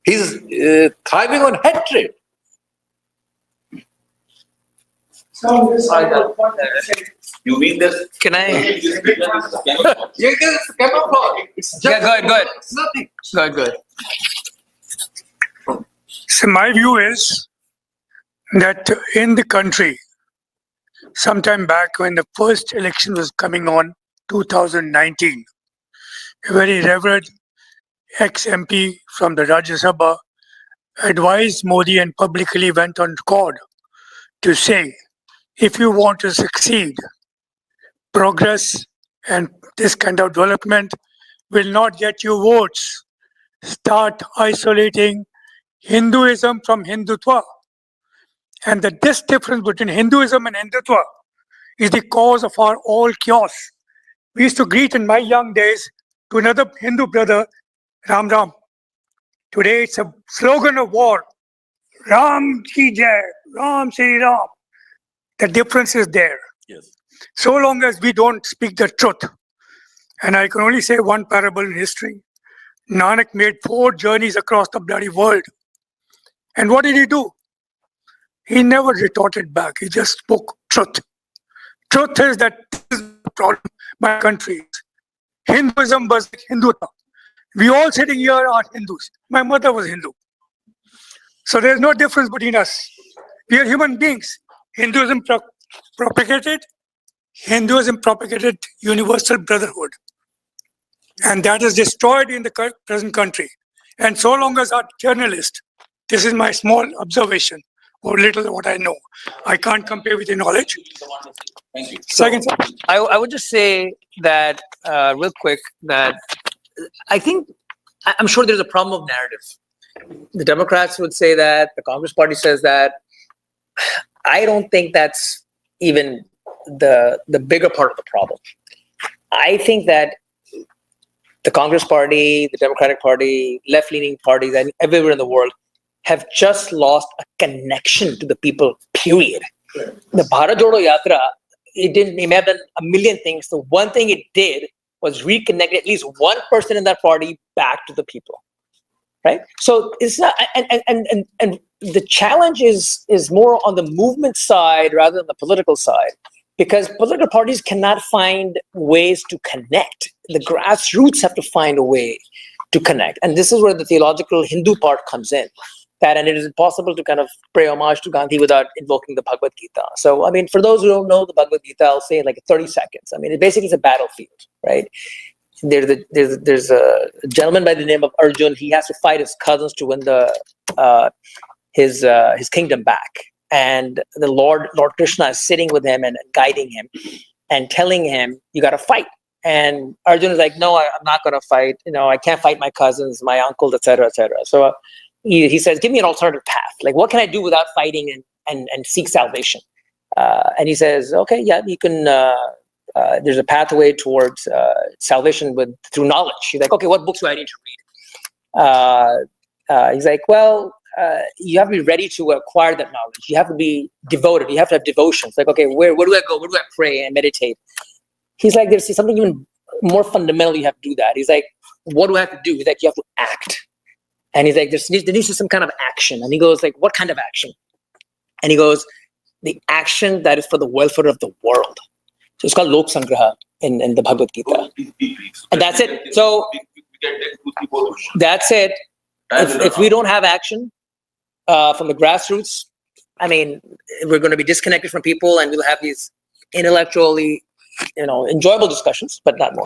He's thriving on hatred. You mean this? Can I? Yeah, it's camouflage. It's just Yeah, go ahead. It's nothing. Go ahead. So my view is that in the country, sometime back when the first election was coming on, 2019, a very revered ex-MP from the Rajya Sabha advised Modi and publicly went on record to say, if you want to succeed, progress and this kind of development will not get you votes. Start isolating Hinduism from Hindutva. And that this difference between Hinduism and Hindutva is the cause of our all chaos. We used to greet in my young days to another Hindu brother, Ram Ram. Today it's a slogan of war. Ram Ki Jai, Ram Shri Ram. The difference is there. Yes. So long as we don't speak the truth. And I can only say one parable in history. Nanak made 4 journeys across the bloody world. And what did he do? He never retorted back. He just spoke truth. Truth is that this is the problem my country is. Hinduism was Hindutva. We all sitting here are Hindus. My mother was Hindu. So there's no difference between us. We are human beings. Hinduism propagated universal brotherhood. And that is destroyed in the present country. And so long as our journalists, this is my small observation, or little what I know. I can't compare with your knowledge. Thank you. Second, I would just say that real quick that I'm sure there's a problem of narrative. The Democrats would say that, the Congress Party says that. I don't think that's even the bigger part of the problem. I think that the Congress Party, the Democratic Party, left-leaning parties, and everywhere in the world have just lost a connection to the people, period. The Bharat Jodo Yatra, it may have done a million things. The one thing it did was reconnect at least one person in that party back to the people, right? So it's not, and the challenge is more on the movement side rather than the political side, because political parties cannot find ways to connect. The grassroots have to find a way to connect. And this is where the theological Hindu part comes in. And it is impossible to kind of pay homage to Gandhi without invoking the Bhagavad Gita. So, I mean, for those who don't know the Bhagavad Gita, I'll say in like 30 seconds. I mean, it basically is a battlefield, right? there's a gentleman by the name of Arjun. He has to fight his cousins to win his kingdom back. And the Lord Krishna is sitting with him and guiding him and telling him, you got to fight. And Arjun is like, no, I'm not going to fight. I can't fight my cousins, my uncles, etc., etc. So he says, give me an alternative path. Like, what can I do without fighting and seek salvation? And he says, okay, yeah, you can. There's a pathway towards salvation through knowledge. He's like, okay, what books do I need to read? He's like, well, you have to be ready to acquire that knowledge. You have to be devoted. You have to have devotion. It's like, okay, where do I go? Where do I pray and meditate? He's like, there's something even more fundamental. You have to do that. He's like, what do I have to do? He's like, you have to act. And he's like, there needs to be some kind of action. And he goes like, what kind of action? And he goes, the action that is for the welfare of the world. So it's called Lok Sangraha in the Bhagavad Gita. And that's it. So that's it. If we don't have action from the grassroots, I mean, we're going to be disconnected from people, and we'll have these intellectually, enjoyable discussions, but not more.